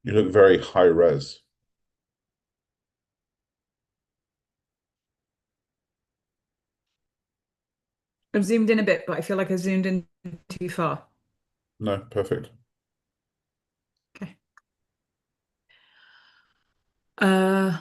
You look very high res. I've zoomed in a bit, but I feel like I zoomed in too far. No, perfect. Okay. Uh,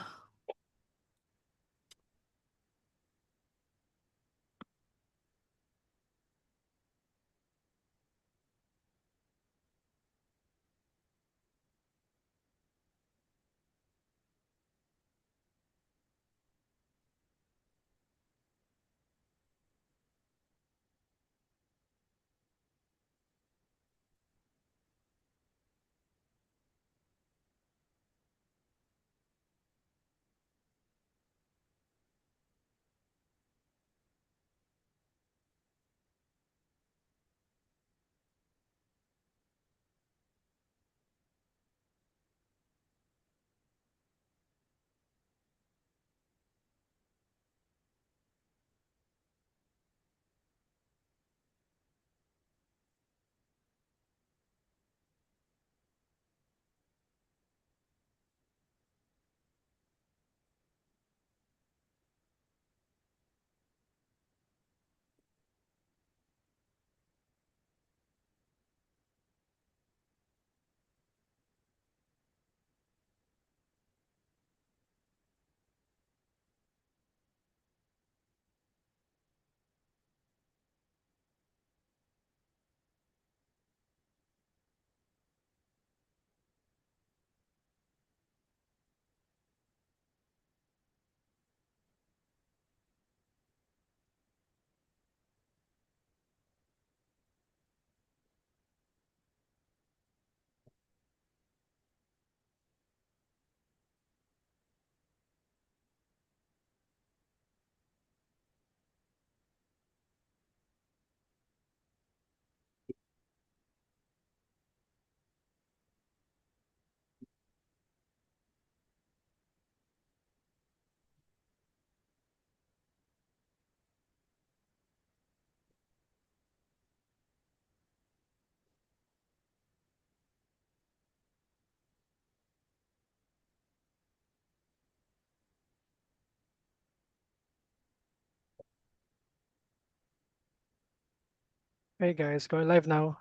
Hey guys, going live now.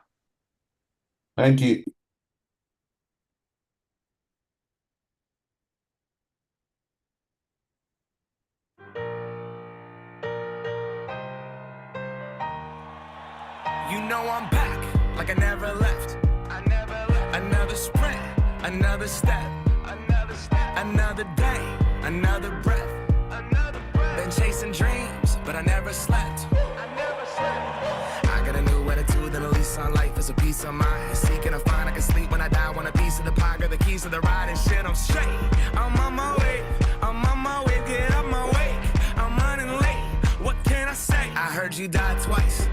Thank you. You know I'm back, like I never left. Another sprint, another step, another day, another breath. Been chasing dreams, but I never slept. I got a new attitude and a lease on life is a peace of mind. Seeking a find I can sleep when I die. Want a piece of the pie, got the keys to the ride and shit. I'm straight. I'm on my way. I'm on my way. Get up my way. I'm running late. What can I say? I heard you died twice.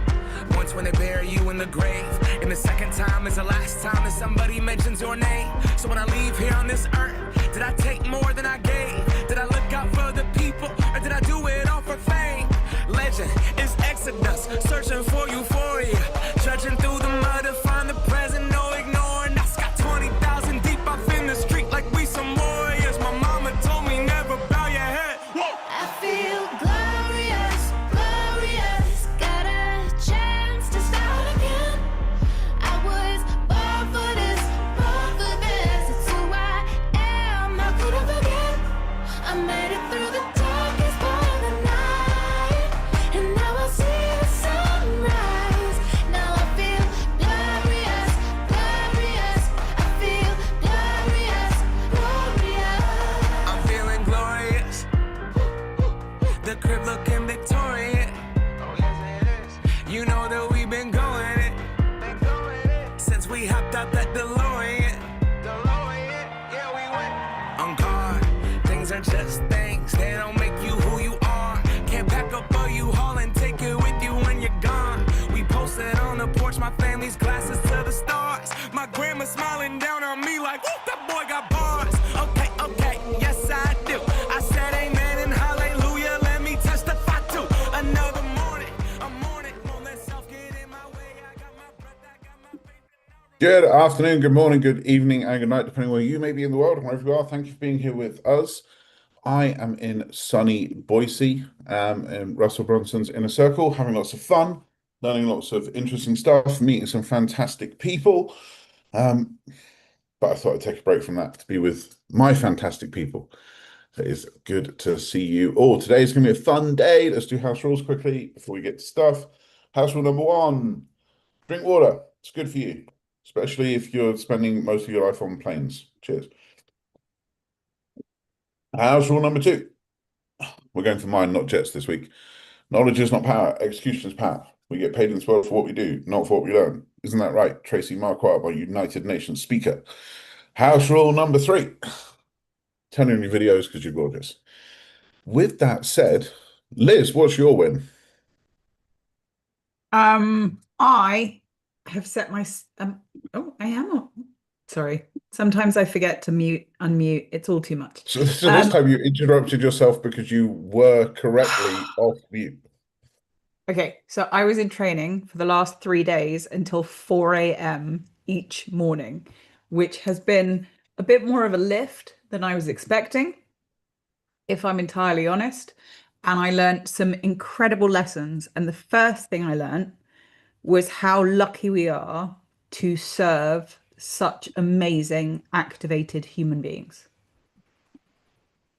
Once when they bury you in the grave, and the second time is the last time that somebody mentions your name. So when I leave here on this earth, did I take more than I gave? Did I look out for the people, or did I do it all for fame? Legend is Exodus, searching for euphoria, trudging through the mud to find the present, no ignoring us. Got 20,000 deep off in the street like we some warriors. My mama told me never bow your head. Whoa. I feel glorious, glorious. Got a chance to start again. I was born for this, born for this. It's who I am. How could I forget? I made it through the darkest part of the night, and now I see the sunrise. Good afternoon, good morning, good evening, and good night, depending where you may be in the world and wherever you are. Thank you for being here with us. I am in sunny Boise, in Russell Brunson's inner circle, having lots of fun, learning lots of interesting stuff, meeting some fantastic people. Um, but I thought I'd take a break from that to be with my fantastic people. It is good to see you all. Today is going to be a fun day. Let's do house rules quickly before we get to stuff. House rule number one. Drink water. It's good for you, especially if you're spending most of your life on planes. Cheers. House rule number two. We're going for mine, not jets this week. Knowledge is not power. Execution is power. We get paid in this world for what we do, not for what we learn. Isn't that right? Tracy Marquardt, our United Nations speaker. House rule number three. Turn on your videos because you're gorgeous. With that said, Liz, what's your win? I have set my oh, I am on. Sorry. Sometimes I forget to unmute. It's all too much. So this Um, time you interrupted yourself because you were correctly off mute. okay, so I was in training for the last 3 days until 4 a.m. each morning, which has been a bit more of a lift than I was expecting, if I'm entirely honest. And I learned some incredible lessons. And the first thing I learned was how lucky we are to serve such amazing, activated human beings.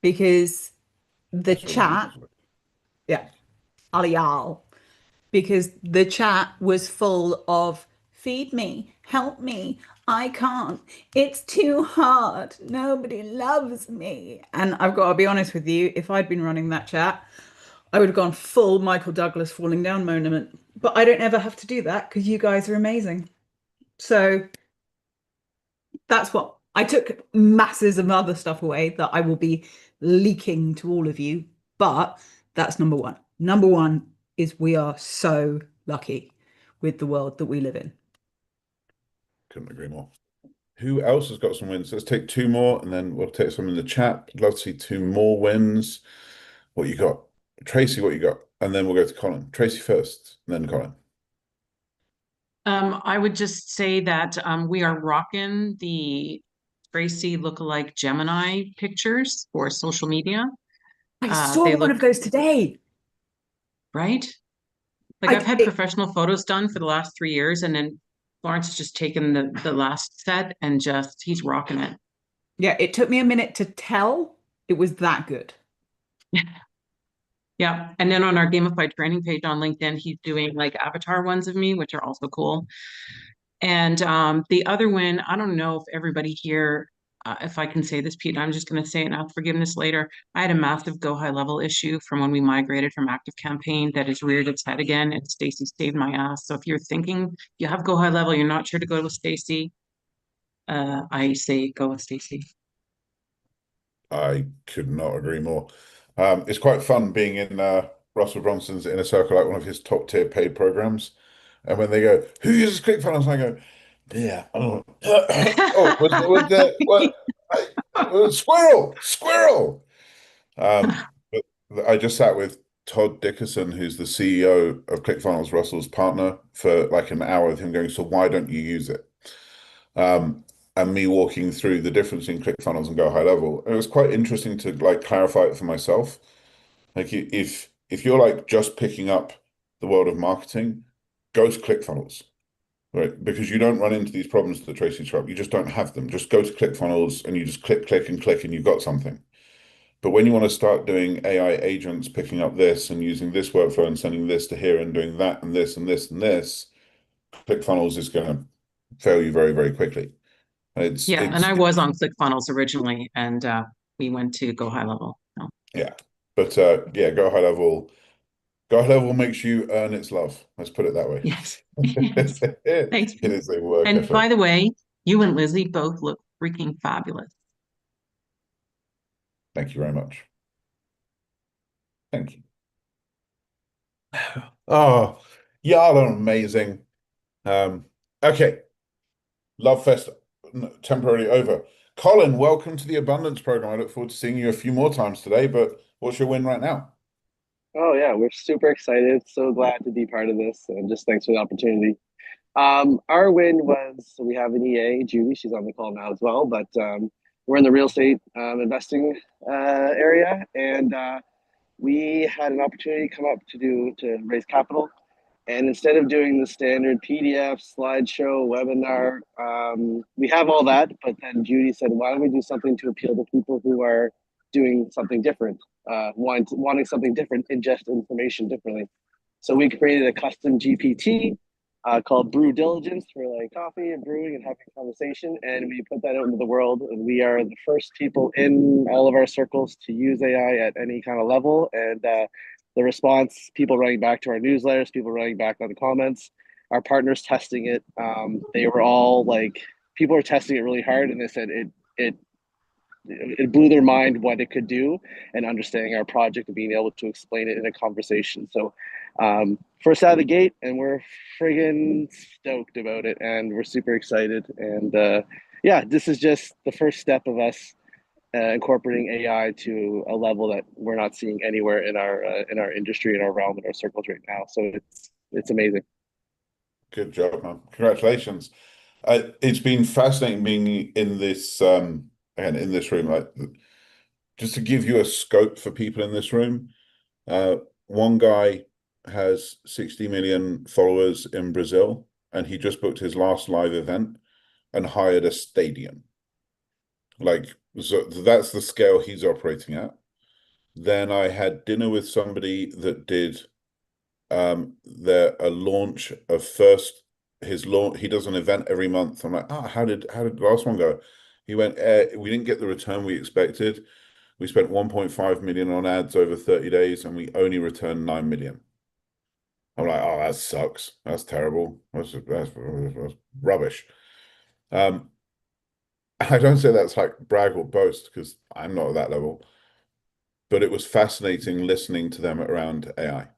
Because the That's really nice. chat, yeah, aliyal, because the chat was full of feed me, help me, I can't, it's too hard, nobody loves me. And I've got to be honest with you, if I'd been running that chat, I would have gone full Michael Douglas falling down moment. But I don't ever have to do that because you guys are amazing. So that's what I took masses of other stuff away that I will be leaking to all of you. But that's number one. Number one is we are so lucky with the world that we live in. Couldn't agree more. Who else has got some wins? Let's take two more and then we'll take some in the chat. I'd love to see two more wins. What you got? Tracy, what you got? And then we'll go to Colin. Tracy first, and then Colin. I would just say that we are rocking the Tracy lookalike Gemini pictures for social media. I saw They one of look those today. right. Like I've had professional photos done for the last 3 years, and then Lawrence has just taken the last set and just he's rocking it. Yeah, it took me a minute to tell it was that good. Yeah. And then on our gamified training page on LinkedIn, he's doing like avatar ones of me, which are also cool. And the other one, I don't know if everybody here, if I can say this, Pete, I'm just going to say it and ask forgiveness later. I had a massive go high level issue from when we migrated from Active Campaign that has reared its head again, and Stacy saved my ass. So if you're thinking you have go high level, you're not sure to go with Stacy, I say go with Stacy. I could not agree more. It's quite fun being in Russell Bronson's inner circle, like one of his top tier paid programs. And when they go, "Who uses ClickFunnels?" I go, "Yeah, oh, oh, was the what? Squirrel, squirrel." But I just sat with Todd Dickerson, who's the CEO of ClickFunnels, Russell's partner, for like an hour with him going, "So why don't you use it?" And me walking through the difference in ClickFunnels and Go High Level. And it was quite interesting to like clarify it for myself. Like if you're like just picking up the world of marketing, go to ClickFunnels, right? Because you don't run into these problems that Tracy described. You just don't have them. Just go to ClickFunnels and you just click, click, and click, and you've got something. But when you want to start doing AI agents picking up this and using this workflow and sending this to here and doing that and this and this and this, ClickFunnels is going to fail you very, very quickly. Yeah, and I was on ClickFunnels originally, and we went to go high level. So. Yeah. But yeah, Go High Level. Go High Level makes you earn its love. Let's put it that way. Yes. Yes. Thanks. It is a work And by effort. the way, you and Lizzie both look freaking fabulous. Thank you very much. Thank you. Oh, y'all are amazing. Okay. Love Fest temporarily over. Colin, welcome to the Abundance Program. I look forward to seeing you a few more times today, but what's your win right now? Oh yeah, we're super excited. So glad to be part of this, and just thanks for the opportunity. Our win was, so we have an EA, Judy, she's on the call now as well, but we're in the real estate investing area, and we had an opportunity come up to raise capital. And instead of doing the standard PDF, slideshow, webinar, we have all that. But then Judy said, why don't we do something to appeal to people who are doing something different, wanting something different, ingest information differently. So we created a custom GPT called Brew Diligence for like coffee and brewing and having a conversation. And we put that out into the world. And we are the first people in all of our circles to use AI at any kind of level. And the response, people writing back to our newsletters, people writing back on the comments, our partners testing it. They were all like, people are testing it really hard, and they said it blew their mind what it could do, and understanding our project and being able to explain it in a conversation. So first out of the gate, and we're friggin' stoked about it, and we're super excited. And yeah, this is just the first step of us incorporating AI to a level that we're not seeing anywhere in our industry, in our realm, in our circles right now. So it's amazing. Good job, man. Congratulations. It's been fascinating being in this again in this room. Like, just to give you a scope for people in this room, one guy has 60 million followers in Brazil, and he just booked his last live event and hired a stadium. Like, so that's the scale he's operating at. Then I had dinner with somebody that did a launch of first his launch. He does an event every month. I'm like, oh, how did the last one go? He went, we didn't get the return we expected. We spent 1.5 million on ads over 30 days, and we only returned 9 million. I'm like, oh, that sucks. That's terrible. That's rubbish. I don't say that's like brag or boast, because I'm not at that level. But it was fascinating listening to them around AI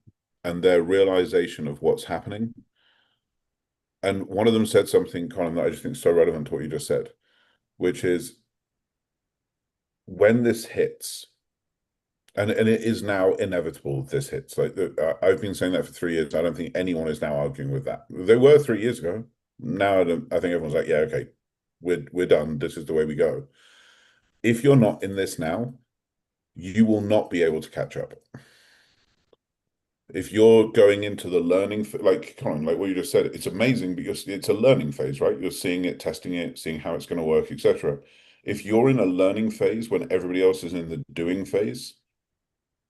and their realization of what's happening. And one of them said something, Colin, that I just think is so relevant to what you just said, which is, when this hits, and it is now inevitable this hits. Like, I've been saying that for 3 years. I don't think anyone is now arguing with that. They were 3 years ago. Now I think everyone's like, yeah, okay, we're done. This is the way we go. If you're not in this now, you will not be able to catch up. If you're going into the learning, like Colin, like what you just said, it's amazing, but it's a learning phase, right? You're seeing it, testing it, seeing how it's going to work, etc. If you're in a learning phase when everybody else is in the doing phase,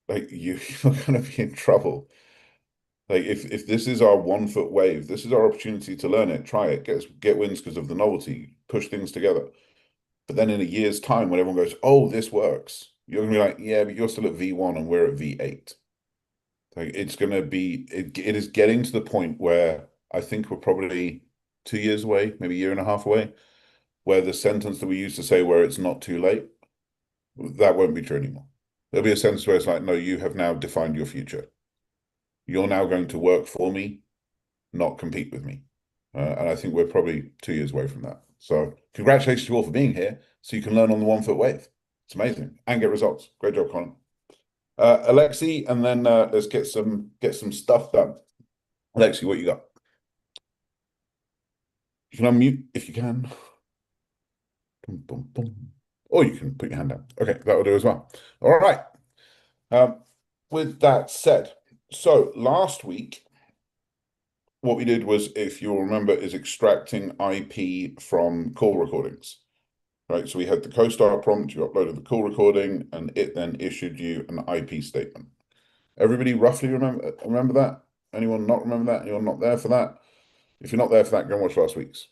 like you're going to be in trouble. Like, if this is our 1 foot wave, this is our opportunity to learn it, try it, get wins because of the novelty, push things together. But then in a year's time, when everyone goes, oh, this works, you're gonna be like, yeah, but you're still at V1 and we're at V8. Like, it's gonna be, it is getting to the point where I think we're probably 2 years away, maybe a year and a half away, where the sentence that we used to say where it's not too late, that won't be true anymore. There'll be a sentence where it's like, no, you have now defined your future. You're now going to work for me, not compete with me. And I think we're probably 2 years away from that. So congratulations to you all for being here, so you can learn on the 1 foot wave. It's amazing, and get results. Great job, Colin. Alexi, and then let's get some stuff done. Alexi, what you got? You can unmute if you can. Boom, boom, boom. Or you can put your hand down. Okay, that will do as well. All right. With that said, so last week, what we did was, if you'll remember, is extracting IP from call recordings. Right, so we had the CoStar prompt, you uploaded the call recording, and it then issued you an IP statement. Everybody roughly remember that? Anyone not remember that? Anyone not there for that? If you're not there for that, go and watch last week's.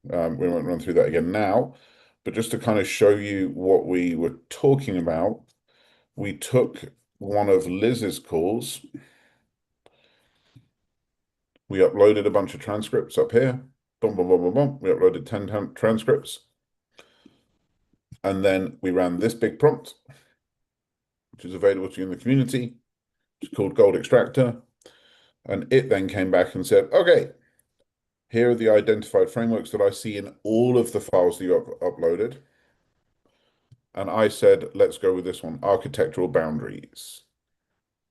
We won't run through that again now, but just to kind of show you what we were talking about, we took one of Liz's calls. We uploaded a bunch of transcripts up here. Boom, boom, boom, boom, boom. We uploaded 10 transcripts. And then we ran this big prompt, which is available to you in the community. It's called Gold Extractor. And it then came back and said, okay, here are the identified frameworks that I see in all of the files that you uploaded. And I said, let's go with this one, architectural boundaries.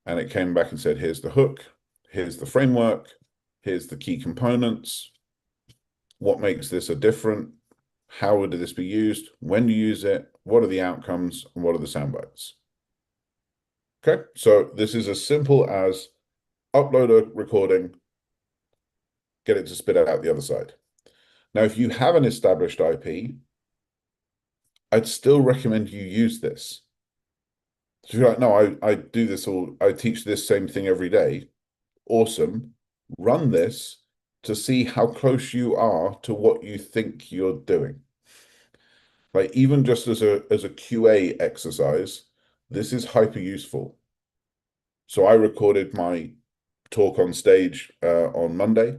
And it came back and said, here's the hook, here's the framework, here's the key components, What makes this a different? How would this be used? When do you use it? What are the outcomes? And what are the sound bites? Okay, so this is as simple as upload a recording, get it to spit out the other side. Now, if you have an established IP, I'd still recommend you use this. So if you're like, no, I do this all, I teach this same thing every day. Awesome. Run this to see how close you are to what you think you're doing. Like even just as a QA exercise, this is hyper useful. So I recorded my talk on stage on Monday,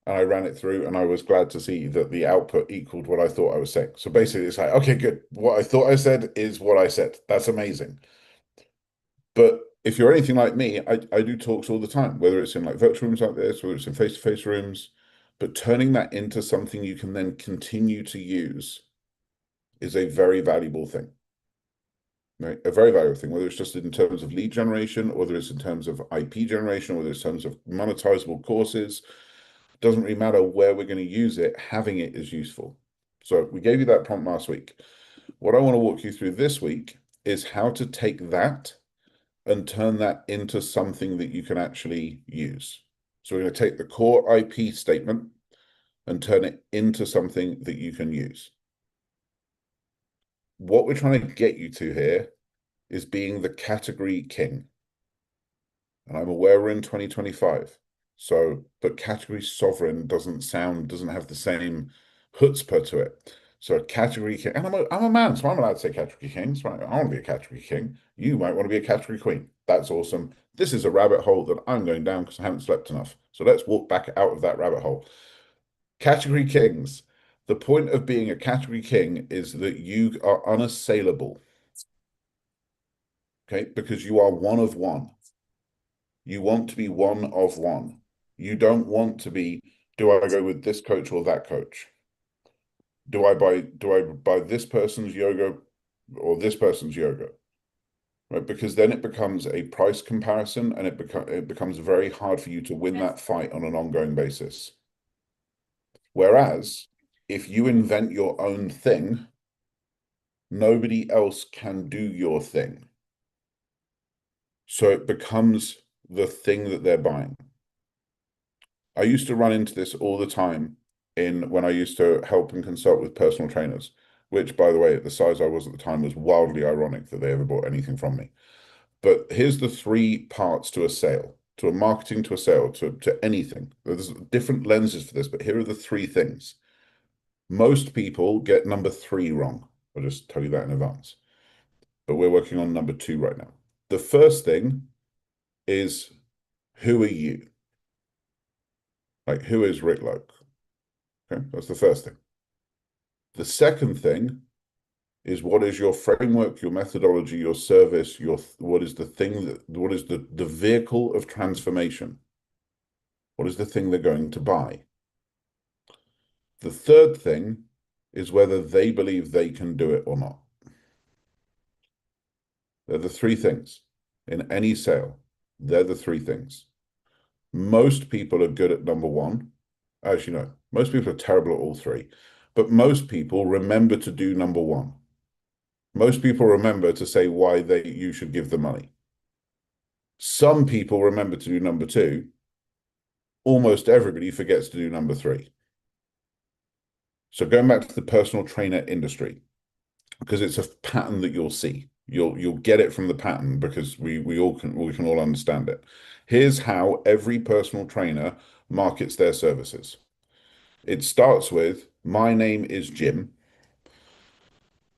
and I ran it through, and I was glad to see that the output equaled what I thought I was saying. So basically, it's like, okay, good. What I thought I said is what I said. That's amazing. But if you're anything like me, I do talks all the time, whether it's in like virtual rooms like this, whether it's in face-to-face rooms, but turning that into something you can then continue to use is a very valuable thing. Right? A very valuable thing, whether it's just in terms of lead generation, or whether it's in terms of IP generation, or whether it's in terms of monetizable courses, doesn't really matter where we're going to use it, having it is useful. So we gave you that prompt last week. What I want to walk you through this week is how to take that and turn that into something that you can actually use. So we're going to take the core IP statement and turn it into something that you can use. What we're trying to get you to here is being the category king. And I'm aware we're in 2025. So, but category sovereign doesn't have the same chutzpah to it. So a category king, and I'm a man, so I'm allowed to say category king. So I want to be a category king. You might want to be a category queen. That's awesome. This is a rabbit hole that I'm going down because I haven't slept enough. So let's walk back out of that rabbit hole. Category kings. The point of being a category king is that you are unassailable. Okay, because you are one of one. You want to be one of one. You don't want to be, do I go with this coach or that coach? Do I buy this person's yoga or this person's yoga? Right? Because then it becomes a price comparison, and it becomes very hard for you to win that fight on an ongoing basis. Whereas if you invent your own thing, nobody else can do your thing. So it becomes the thing that they're buying. I used to run into this all the time when I used to help and consult with personal trainers, which, by the way, at the size I was at the time, was wildly ironic that they ever bought anything from me. But here's the three parts to a sale, to a marketing, to a sale, to anything. There's different lenses for this, but here are the three things. Most people get number three wrong. I'll just tell you that in advance. But we're working on number two right now. The first thing is, who are you? Like, who is Rick Loke? Okay, that's the first thing. The second thing is, what is your framework, your methodology, your service, what is the thing what is the vehicle of transformation? What is the thing they're going to buy? The third thing is whether they believe they can do it or not. They're the three things in any sale. They're the three things. Most people are good at number one. Actually, no, most people are terrible at all three, but most people remember to do number one. Most people remember to say why you should give the money. Some people remember to do number two. Almost everybody forgets to do number three. So going back to the personal trainer industry, because it's a pattern that you'll see. You'll get it from the pattern because we can all understand it. Here's how every personal trainer markets their services. It starts with, my name is Jim.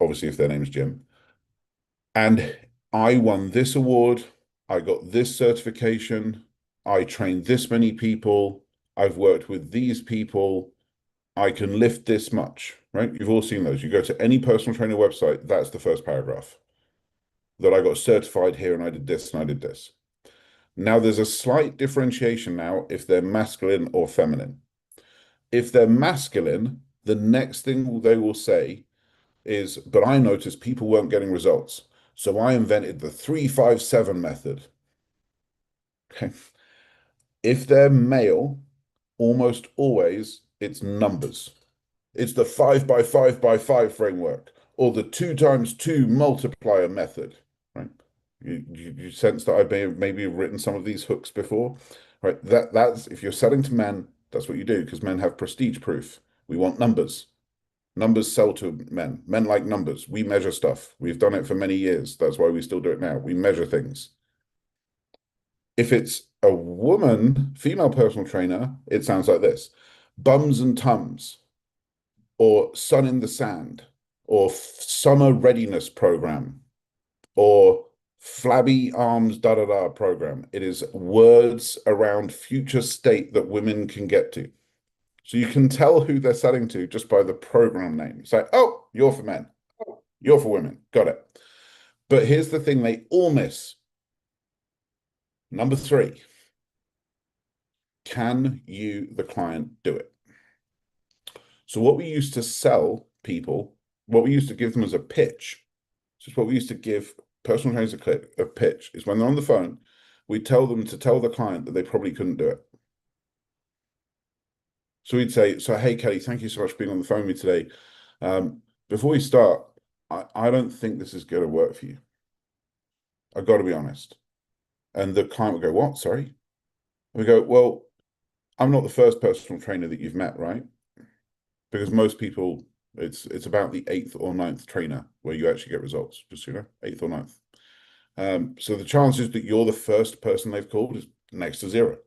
Obviously, if their name is Jim. And I won this award. I got this certification. I trained this many people. I've worked with these people. I can lift this much, right? You've all seen those. You go to any personal trainer website, that's the first paragraph. That I got certified here and I did this and I did this. Now there's a slight differentiation now if they're masculine or feminine. If they're masculine, the next thing they will say is, but I noticed people weren't getting results. So I invented the 3-5-7 method. Okay. If they're male, almost always it's numbers. It's the 5 by 5 by 5 framework or the 2 times 2 multiplier method, right? You sense that I may have maybe written some of these hooks before, right? That's if you're selling to men, that's what you do because men have prestige proof. We want numbers. Numbers sell to men. Men like numbers. We measure stuff. We've done it for many years. That's why we still do it now. We measure things. If it's a woman, female personal trainer, it sounds like this: bums and tums, or sun in the sand, or summer readiness program, or flabby arms da da da program. It is words around future state that women can get to. So you can tell who they're selling to just by the program name. It's like, oh, you're for men. Oh, you're for women. Got it. But here's the thing they all miss. Number 3, can you, the client, do it? So what we used to sell people, what we used to give them as a pitch, so it's what we used to give personal trainers a pitch, is when they're on the phone, we tell them to tell the client that they probably couldn't do it. So we'd say, so hey, Kelly, thank you so much for being on the phone with me today. Before we start, I don't think this is going to work for you. I've got to be honest. And the client would go, what? Sorry? And we go, well, I'm not the first personal trainer that you've met, right? Because most people, it's about the 8th or 9th trainer where you actually get results, just, 8th or 9th. So the chances that you're the first person they've called is next to 0.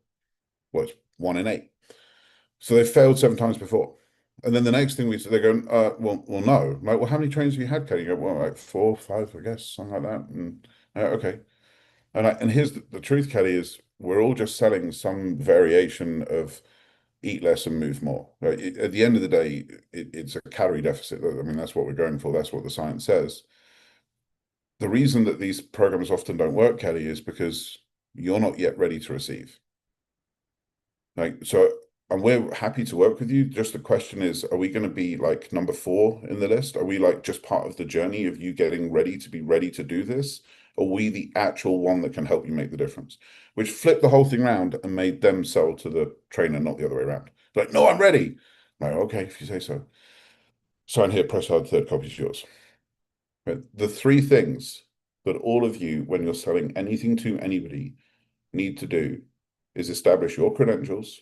Well, it's 1 in 8. So they failed 7 times before. And then the next thing they go, well, no. I'm like, well, how many trainers have you had, Kelly? You go, well, like 4, 5, I guess, something like that. And okay. And here's the truth, Kelly, is we're all just selling some variation of eat less and move more. Right? At the end of the day, it's a calorie deficit. I mean, that's what we're going for. That's what the science says. The reason that these programs often don't work, Kelly, is because you're not yet ready to receive. Like, so, and we're happy to work with you. Just the question is, are we going to be like number 4 in the list? Are we like just part of the journey of you getting ready to be ready to do this? Are we the actual one that can help you make the difference? Which flipped the whole thing around and made them sell to the trainer, not the other way around. Like, no, I'm ready. I'm like, okay, if you say so. Sign here, press hard, third copy is yours. But the 3 things that all of you, when you're selling anything to anybody, need to do is establish your credentials.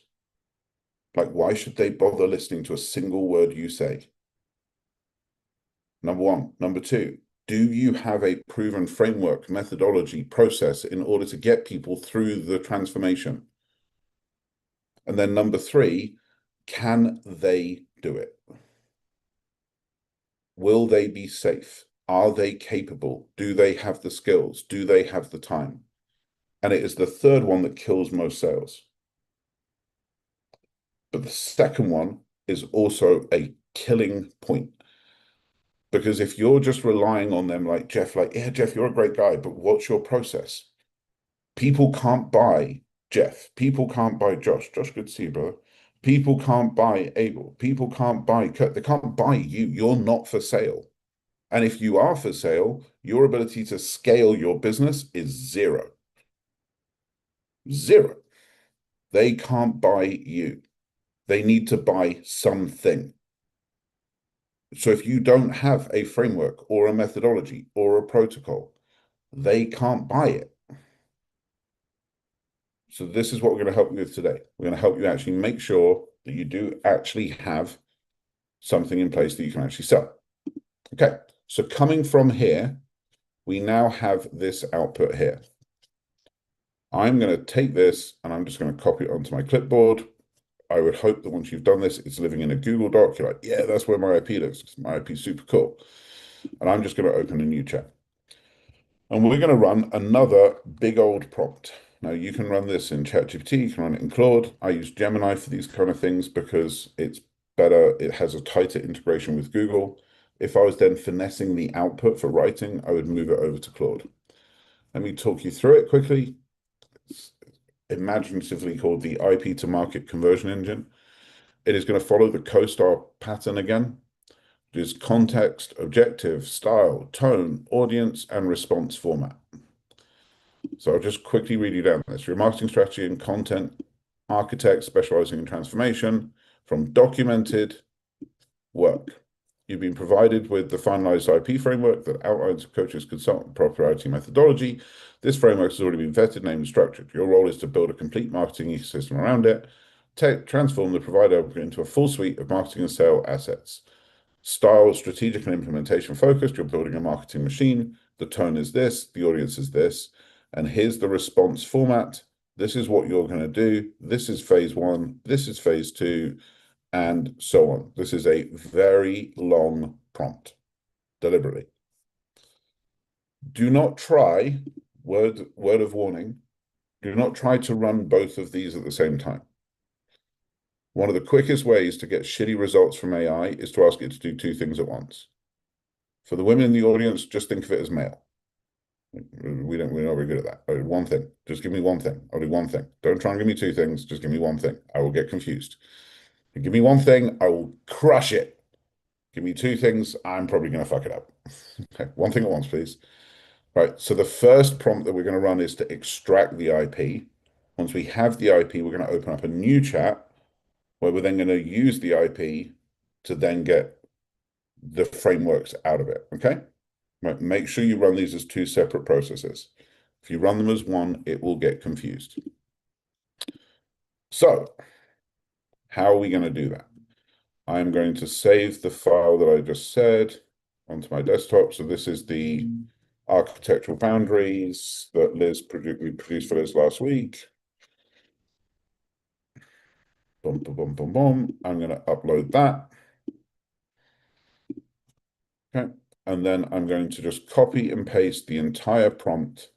Like, why should they bother listening to a single word you say? Number 1. Number 2, do you have a proven framework, methodology, process in order to get people through the transformation? And then number 3, can they do it? Will they be safe? Are they capable? Do they have the skills? Do they have the time? And it is the 3rd one that kills most sales. But the 2nd one is also a killing point. Because if you're just relying on them like Jeff, like, yeah, Jeff, you're a great guy, but what's your process? People can't buy Jeff. People can't buy Josh. Josh, good to see you, brother. People can't buy Abel. People can't buy Kurt. They can't buy you. You're not for sale. And if you are for sale, your ability to scale your business is 0. 0. They can't buy you. They need to buy something. So if you don't have a framework or a methodology or a protocol, they can't buy it. So this is what we're going to help you with today. We're going to help you actually make sure that you do actually have something in place that you can actually sell. Okay, so coming from here, we now have this output here. I'm going to take this and I'm just going to copy it onto my clipboard. I would hope that once you've done this, it's living in a Google Doc. You're like, yeah, that's where my IP lives. My IP is super cool. And I'm just going to open a new chat. And we're going to run another big old prompt. Now, you can run this in ChatGPT, you can run it in Claude. I use Gemini for these kind of things because it's better. It has a tighter integration with Google. If I was then finessing the output for writing, I would move it over to Claude. Let me talk you through it quickly. It's imaginatively called the IP to market conversion engine. It is going to follow the CoStar pattern again. It is context, objective, style, tone, audience, and response format. So I'll just quickly read you down this. Your marketing strategy and content, architect specializing in transformation, from documented work. You've been provided with the finalized IP framework that outlines a coach's consultant proprietary methodology. This framework has already been vetted, named, and structured. Your role is to build a complete marketing ecosystem around it, transform the provider into a full suite of marketing and sale assets. Style, strategic, and implementation focused. You're building a marketing machine. The tone is this, the audience is this, and here's the response format. This is what you're going to do. This is phase one. This is phase two, and so on. This is a very long prompt, deliberately. Do not try, word of warning, do not try to run both of these at the same time. One of the quickest ways to get shitty results from AI is to ask it to do two things at once. For the women in the audience, just think of it as male. We're not very good at that. One thing. Just give me one thing. I'll do one thing. Don't try and give me two things. Just give me one thing. I will get confused. Give me one thing, I will crush it. Give me two things, I'm probably going to fuck it up. Okay, one thing at once, please. Right, so the first prompt that we're going to run is to extract the IP. Once we have the IP, we're going to open up a new chat where we're then going to use the IP to then get the frameworks out of it, okay? Right, make sure you run these as two separate processes. If you run them as one, it will get confused. So, how are we going to do that? I'm going to save the file that I just said onto my desktop. So this is the architectural boundaries that we produced for Liz last week. Boom, boom, boom, boom, boom. I'm going to upload that. Okay. And then I'm going to just copy and paste the entire prompt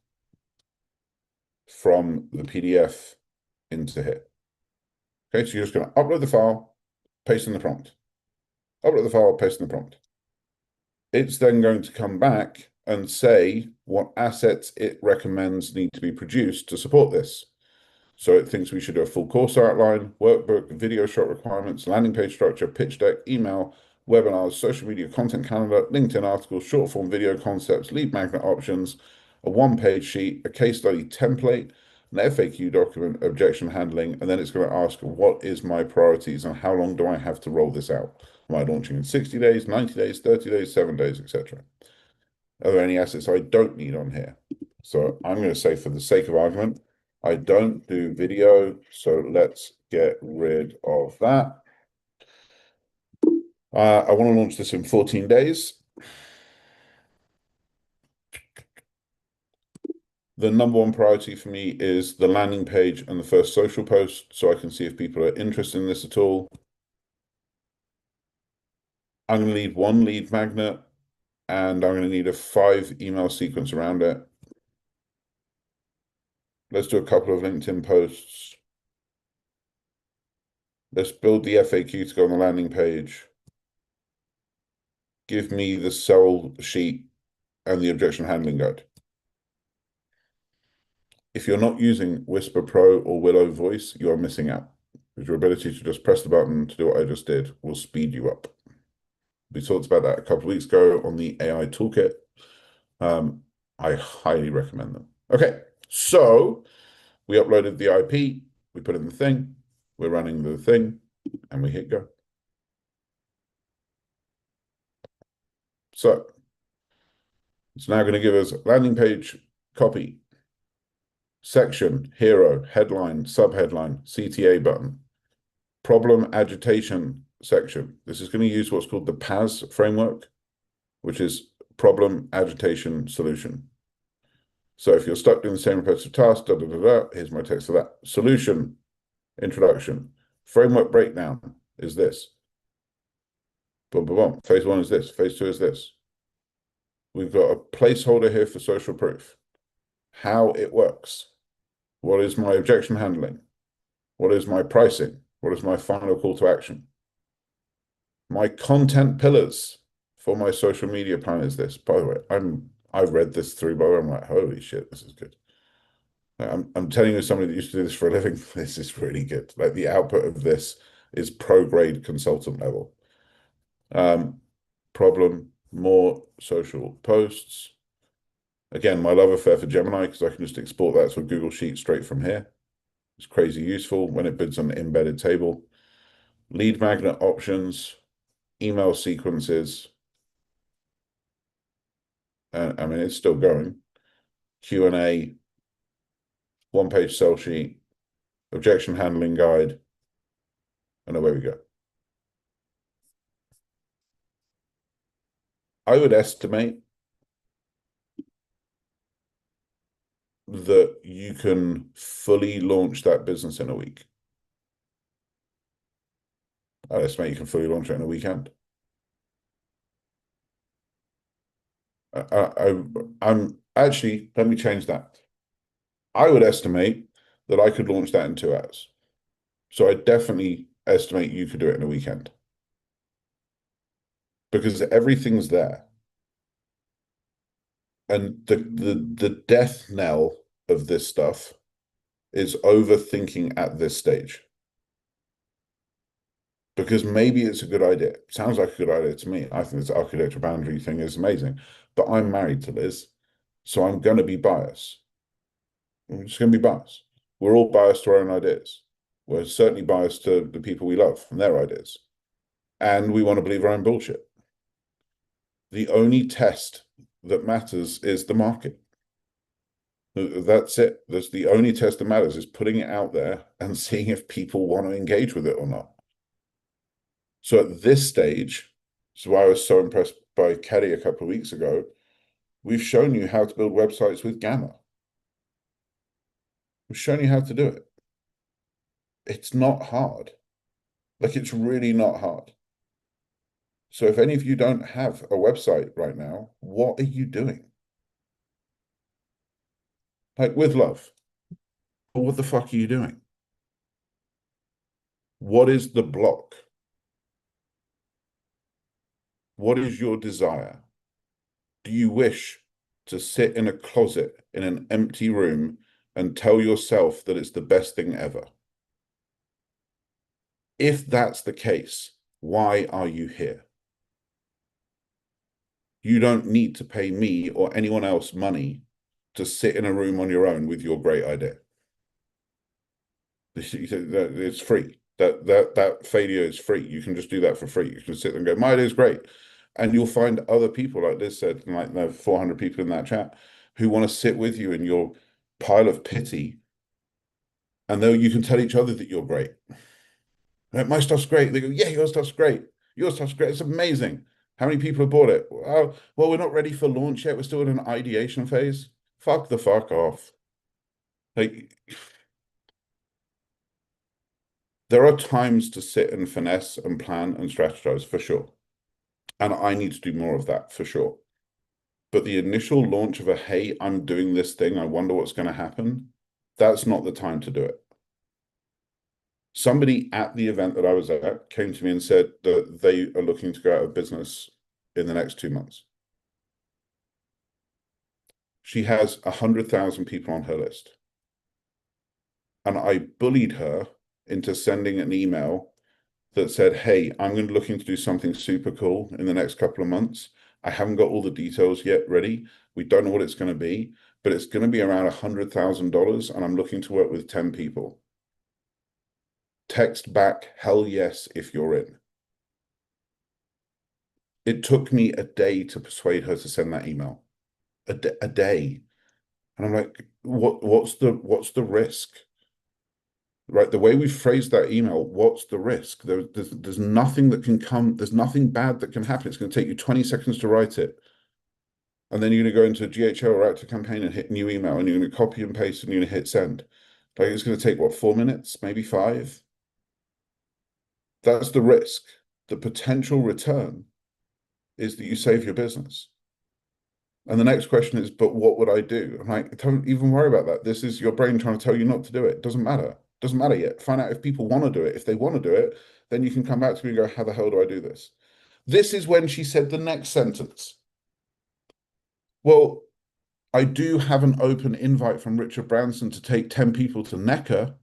from the PDF into here. Okay, so you're just going to upload the file, paste in the prompt. Upload the file, paste in the prompt. It's then going to come back and say what assets it recommends need to be produced to support this. So it thinks we should do a full course outline, workbook, video shot requirements, landing page structure, pitch deck, email, webinars, social media content calendar, LinkedIn articles, short form video concepts, lead magnet options, a one-page sheet, a case study template, an FAQ document, objection handling, and then it's going to ask what is my priorities and how long do I have to roll this out? Am I launching in 60 days, 90 days, 30 days, 7 days, etc.? Are there any assets I don't need on here? So I'm going to say, for the sake of argument, I don't do video, so let's get rid of that. I want to launch this in 14 days. The number one priority for me is the landing page and the first social post, so I can see if people are interested in this at all. I'm going to need one lead magnet, and I'm going to need a 5 email sequence around it. Let's do a couple of LinkedIn posts. Let's build the FAQ to go on the landing page. Give me the sell sheet and the objection handling guide. If you're not using Whisper Pro or Willow Voice, you are missing out, because your ability to just press the button to do what I just did will speed you up. We talked about that a couple of weeks ago on the AI Toolkit. I highly recommend them. Okay, so we uploaded the IP, we put in the thing, we're running the thing, and we hit go. So it's now going to give us landing page copy, section, hero, headline, subheadline, CTA button, problem agitation section. This is going to use what's called the PAS framework, which is problem agitation solution. So if you're stuck doing the same repetitive task, here's my text for that. Solution, introduction, framework breakdown is this. Boom, boom, boom. Phase 1 is this. Phase 2 is this. We've got a placeholder here for social proof. How it works. What is my objection handling? What is my pricing? What is my final call to action? My content pillars for my social media plan is this. By the way, I read this through, but I'm like, holy shit, this is good. I'm telling you, as somebody that used to do this for a living, this is really good. Like, the output of this is pro-grade consultant level. Problem, more social posts. Again, my love affair for Gemini, because I can just export that to a Google Sheet straight from here. It's crazy useful when it bids on an embedded table. lead magnet options, email sequences, and I mean, it's still going. Q&A, one-page sell sheet, objection handling guide, and away we go. I would estimate that you can fully launch that business in a week. I estimate you can fully launch it in a weekend. I'm actually, let me change that. I would estimate that I could launch that in 2 hours. So I definitely estimate you could do it in a weekend because everything's there. And the death knell of this stuff is overthinking at this stage. Because maybe it's a good idea. Sounds like a good idea to me. I think this architecture boundary thing is amazing. But I'm married to Liz, so I'm going to be biased. I'm just going to be biased. We're all biased to our own ideas. We're certainly biased to the people we love and their ideas. And we want to believe our own bullshit. The only test that matters is the market. That's it. That's the only test that matters is putting it out there and seeing if people want to engage with it or not. So at this stage, so why I was so impressed by Kelly a couple of weeks ago, we've shown you how to build websites with Gamma. We've shown you how to do it. It's not hard. Like, it's really not hard. So if any of you don't have a website right now, what are you doing? Like, with love. What the fuck are you doing? What is the block? What is your desire? Do you wish to sit in a closet in an empty room and tell yourself that it's the best thing ever? If that's the case, why are you here? You don't need to pay me or anyone else money to sit in a room on your own with your great idea. It's free. That failure is free. You can just do that for free. You can sit there and go, my idea is great. And you'll find other people, like Liz said, like there are 400 people in that chat, who want to sit with you in your pile of pity. And though you can tell each other that you're great. Like, my stuff's great. They go, yeah, your stuff's great. Your stuff's great. It's amazing. How many people have bought it? Well, we're not ready for launch yet. We're still in an ideation phase. Fuck the fuck off. Like, there are times to sit and finesse and plan and strategize for sure. And I need to do more of that for sure. But the initial launch of a, hey, I'm doing this thing, I wonder what's going to happen, that's not the time to do it. Somebody at the event that I was at came to me and said that they are looking to go out of business in the next 2 months. She has 100,000 people on her list. And I bullied her into sending an email that said, hey, I'm going to looking to do something super cool in the next couple of months. I haven't got all the details yet ready. We don't know what it's going to be, but it's going to be around $100,000 and I'm looking to work with 10 people. Text back, hell yes, if you're in. It took me a day to persuade her to send that email. A day. And I'm like, what's the risk? Right, the way we phrased that email, what's the risk? There's nothing that can come, there's nothing bad that can happen. It's going to take you 20 seconds to write it. And then you're going to go into GHL or ActiveCampaign and hit new email, and you're going to copy and paste and you're going to hit send. Like, it's going to take, what, 4 minutes, maybe 5? That's the risk. The potential return is that you save your business. And the next question is, but what would I do? I'm like, don't even worry about that. This is your brain trying to tell you not to do it. It doesn't matter. Doesn't matter yet. Find out if people want to do it. If they want to do it, then you can come back to me and go, how the hell do I do this? This is when she said the next sentence. Well, I do have an open invite from Richard Branson to take 10 people to Necker.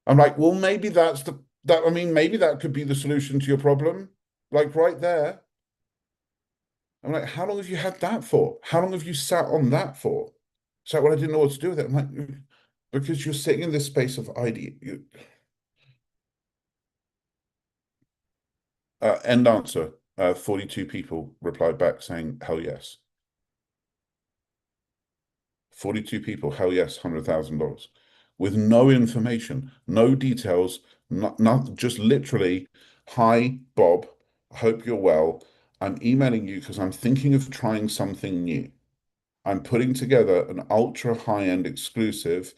I'm like, well, maybe maybe that could be the solution to your problem. Like, right there. I'm like, how long have you had that for? How long have you sat on that for? So, well, I didn't know what to do with it. I'm like, because you're sitting in this space of idea. End answer. 42 people replied back saying, hell yes. 42 people, hell yes, $100,000 with no information, no details, not just literally, hi, Bob, hope you're well. I'm emailing you because I'm thinking of trying something new. I'm putting together an ultra high-end exclusive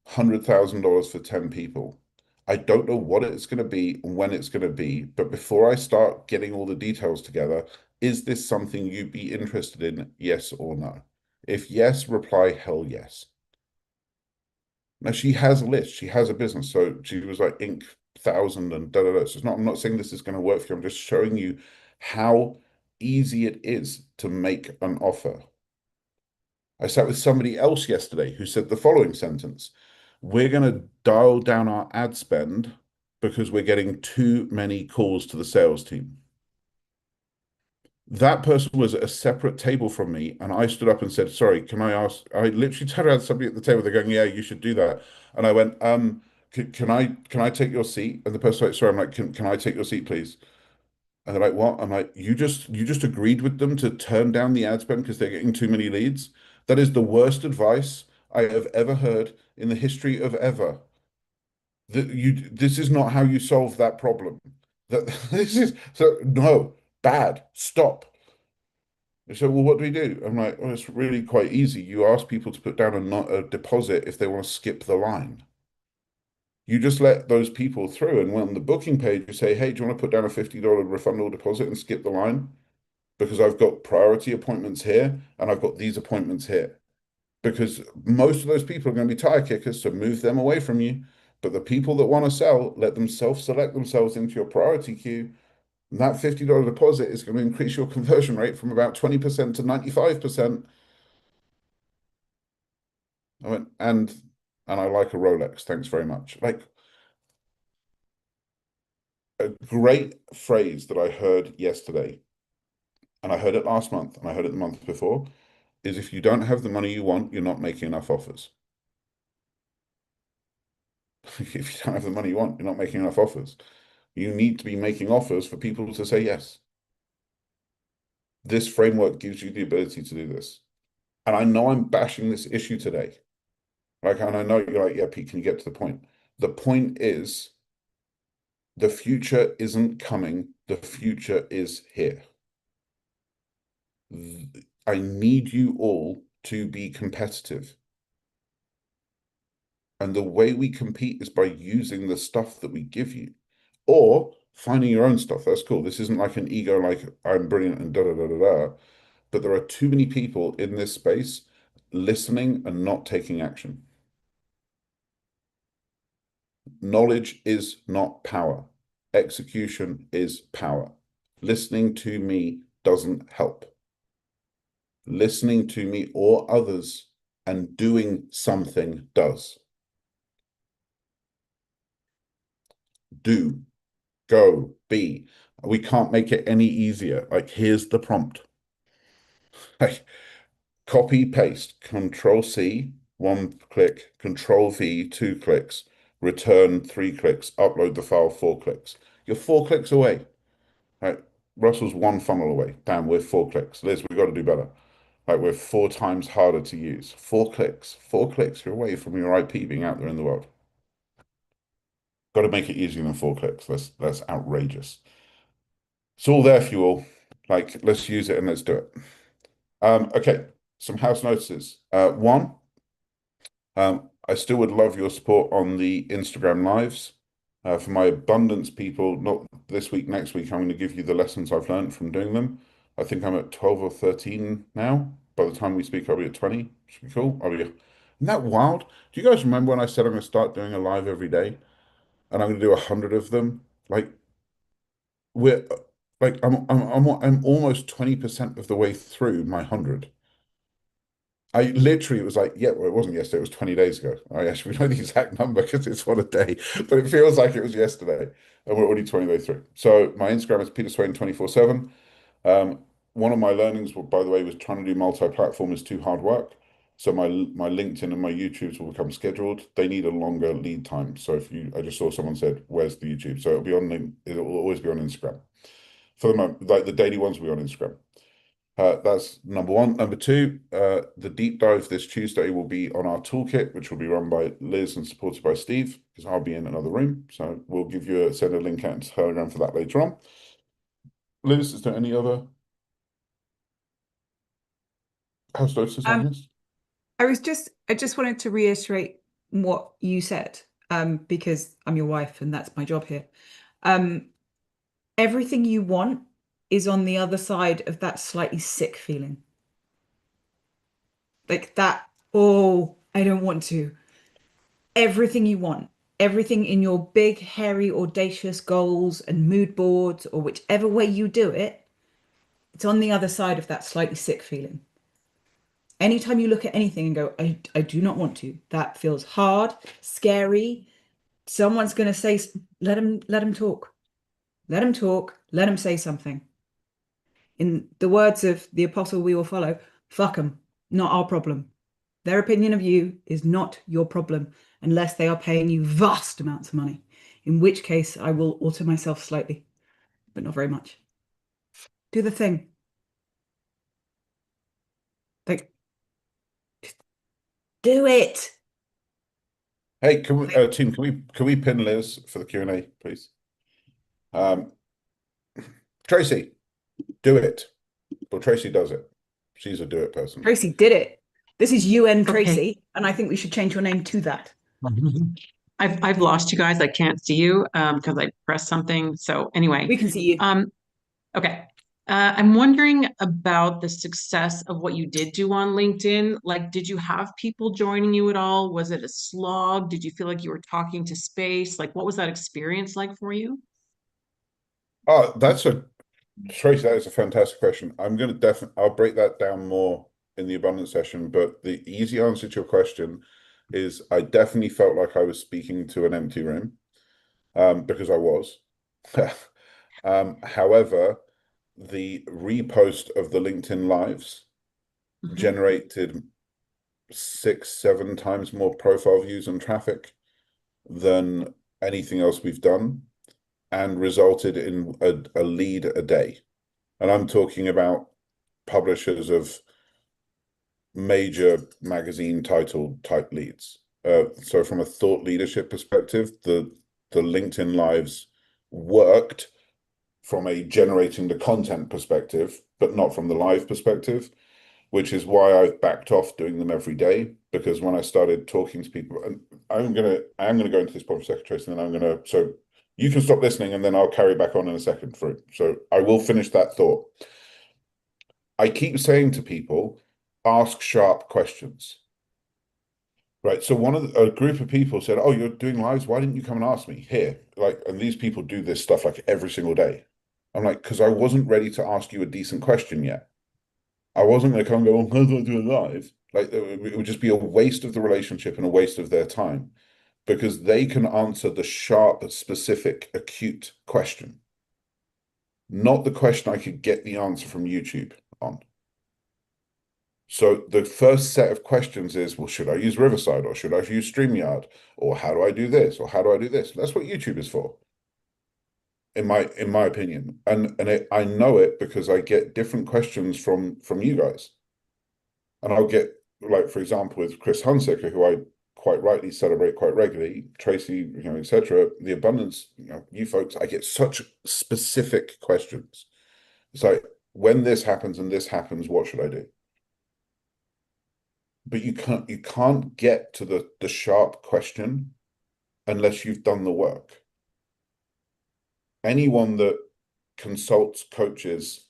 $100,000 for 10 people. I don't know what it's going to be and when it's going to be, but before I start getting all the details together, is this something you'd be interested in? Yes or no? If yes, reply hell yes. Now she has a list, she has a business. So she was like Inc. 1,000 and da da da. So it's not, I'm not saying this is going to work for you. I'm just showing you how easy it is to make an offer. I sat with somebody else yesterday who said the following sentence: we're going to dial down our ad spend because we're getting too many calls to the sales team. That person was at a separate table from me, and I stood up and said, sorry, can I ask? I literally turned around to somebody at the table, they're going, yeah, you should do that. And I went, can I take your seat? And the person's like, sorry, I'm like, can I take your seat, please? And they're like, what? I'm like, you just agreed with them to turn down the ad spend because they're getting too many leads. That is the worst advice I have ever heard in the history of ever. This is not how you solve that problem. That this is so no, bad. Stop. They said, well, what do we do? I'm like, well, it's really quite easy. You ask people to put down a deposit if they want to skip the line. You just let those people through, and when on the booking page you say, hey, do you want to put down a $50 refundable deposit and skip the line? Because I've got priority appointments here and I've got these appointments here. Because most of those people are going to be tire kickers, so move them away from you. But the people that want to sell, let them self-select themselves into your priority queue. And that $50 deposit is going to increase your conversion rate from about 20% to 95%. I went, and I like a Rolex. Thanks very much. Like a great phrase that I heard yesterday, and I heard it last month, and I heard it the month before, is if you don't have the money you want, you're not making enough offers. If you don't have the money you want, you're not making enough offers. You need to be making offers for people to say yes. This framework gives you the ability to do this. And I know I'm bashing this issue today. Like, and I know you're like, yeah, Pete, can you get to the point? The point is, the future isn't coming. The future is here. I need you all to be competitive. And the way we compete is by using the stuff that we give you or finding your own stuff. That's cool. This isn't like an ego, like I'm brilliant and da da da da da. But there are too many people in this space listening and not taking action. Knowledge is not power. Execution is power. Listening to me doesn't help. Listening to me or others and doing something does. Do, go, be. We can't make it any easier. Like, here's the prompt. Like, copy, paste, Control C, 1 click, Control V, 2 clicks, return 3 clicks, upload the file 4 clicks. You're 4 clicks away. Right? Russell's one funnel away. Bam, we're 4 clicks. Liz, we've got to do better. Like, we're 4 times harder to use. 4 clicks. 4 clicks, you're away from your IP being out there in the world. Got to make it easier than 4 clicks. That's outrageous. It's all there for you all. Like, let's use it and let's do it. Okay, some house notices. One, I still would love your support on the Instagram lives. For my abundance people, not this week, next week, I'm going to give you the lessons I've learned from doing them. I think I'm at 12 or 13 now. By the time we speak, I'll be at 20. Should be cool. Isn't that wild? Do you guys remember when I said I'm going to start doing a live every day and I'm going to do 100 of them? Like, we're like I'm almost 20% of the way through my 100. I literally, it was like, yeah, well, it wasn't yesterday, it was 20 days ago. I actually know the exact number because it's on a day, but it feels like it was yesterday. And we're already 20 days through. So my Instagram is Peter Swain 24/7. One of my learnings, by the way, was trying to do multi-platform is too hard work. So my LinkedIn and my YouTubes will become scheduled. They need a longer lead time. So I just saw someone said, where's the YouTube? So it'll be on, it'll always be on Instagram. for the moment, like the daily ones we on Instagram. That's number one. Number two, the deep dive this Tuesday will be on our toolkit, which will be run by Liz and supported by Steve, because I'll be in another room. So we'll send a link out into Telegram for that later on. Liz, is there any other house notices I Um, missed? I just wanted to reiterate what you said, because I'm your wife and that's my job here. Um, everything you want is on the other side of that slightly sick feeling. Like that, oh, I don't want to. Everything you want, everything in your big, hairy, audacious goals and mood boards, or whichever way you do it, it's on the other side of that slightly sick feeling. Anytime you look at anything and go, I do not want to, that feels hard, scary. Someone's going to say, let him talk. Let him talk. Let him say something. In the words of the apostle we will follow, fuck them, not our problem. Their opinion of you is not your problem unless they are paying you vast amounts of money, in which case I will alter myself slightly, but not very much. Do the thing. Like, do it. Hey, team, can we pin Liz for the Q&A, please? Tracy, do it. Well, Tracy does it. She's a do it person. Tracy did it. This is UN Okay. Tracy, and I think we should change your name to that. I've lost you guys. I can't see you because I pressed something. So anyway, We can see you. Okay. I'm wondering about the success of what you did do on LinkedIn. Like, did you have people joining you at all? Was it a slog? Did you feel like you were talking to space? Like, what was that experience like for you? Oh, Tracy, that is a fantastic question. I'm going to definitely, I'll break that down more in the abundance session, but the easy answer to your question is I definitely felt like I was speaking to an empty room, because I was. However, the repost of the LinkedIn Lives Mhm. generated 6, 7 times more profile views and traffic than anything else we've done, and resulted in a lead a day. And I'm talking about publishers of major magazine title type leads. So from a thought leadership perspective, the LinkedIn Lives worked from a generating the content perspective, but not from the live perspective, which is why I've backed off doing them every day. Because when I started talking to people, and I am gonna go into this point for a second, Tracy, and then so you can stop listening and then I'll carry back on in a second through. So I will finish that thought. I keep saying to people, ask sharp questions. Right. So a group of people said, "Oh, you're doing lives. Why didn't you come and ask me here?" Like, and these people do this stuff like every single day. I'm like, because I wasn't ready to ask you a decent question yet. I wasn't going to come and go, "Oh, how do I do it live?" Like, it would just be a waste of the relationship and a waste of their time, because they can answer the sharp, specific, acute question, not the question I could get the answer from YouTube on. So the first set of questions is, well, should I use Riverside, or should I use StreamYard, or how do I do this, or how do I do this? That's what YouTube is for, in my opinion. I know it because I get different questions from you guys. And I'll get, like, for example, with Chris Hunsaker, who I quite rightly celebrate quite regularly, Tracy, etc. The abundance, you folks, I get such specific questions. It's like, when this happens and this happens, what should I do? But you can't get to the sharp question unless you've done the work. Anyone that consults coaches,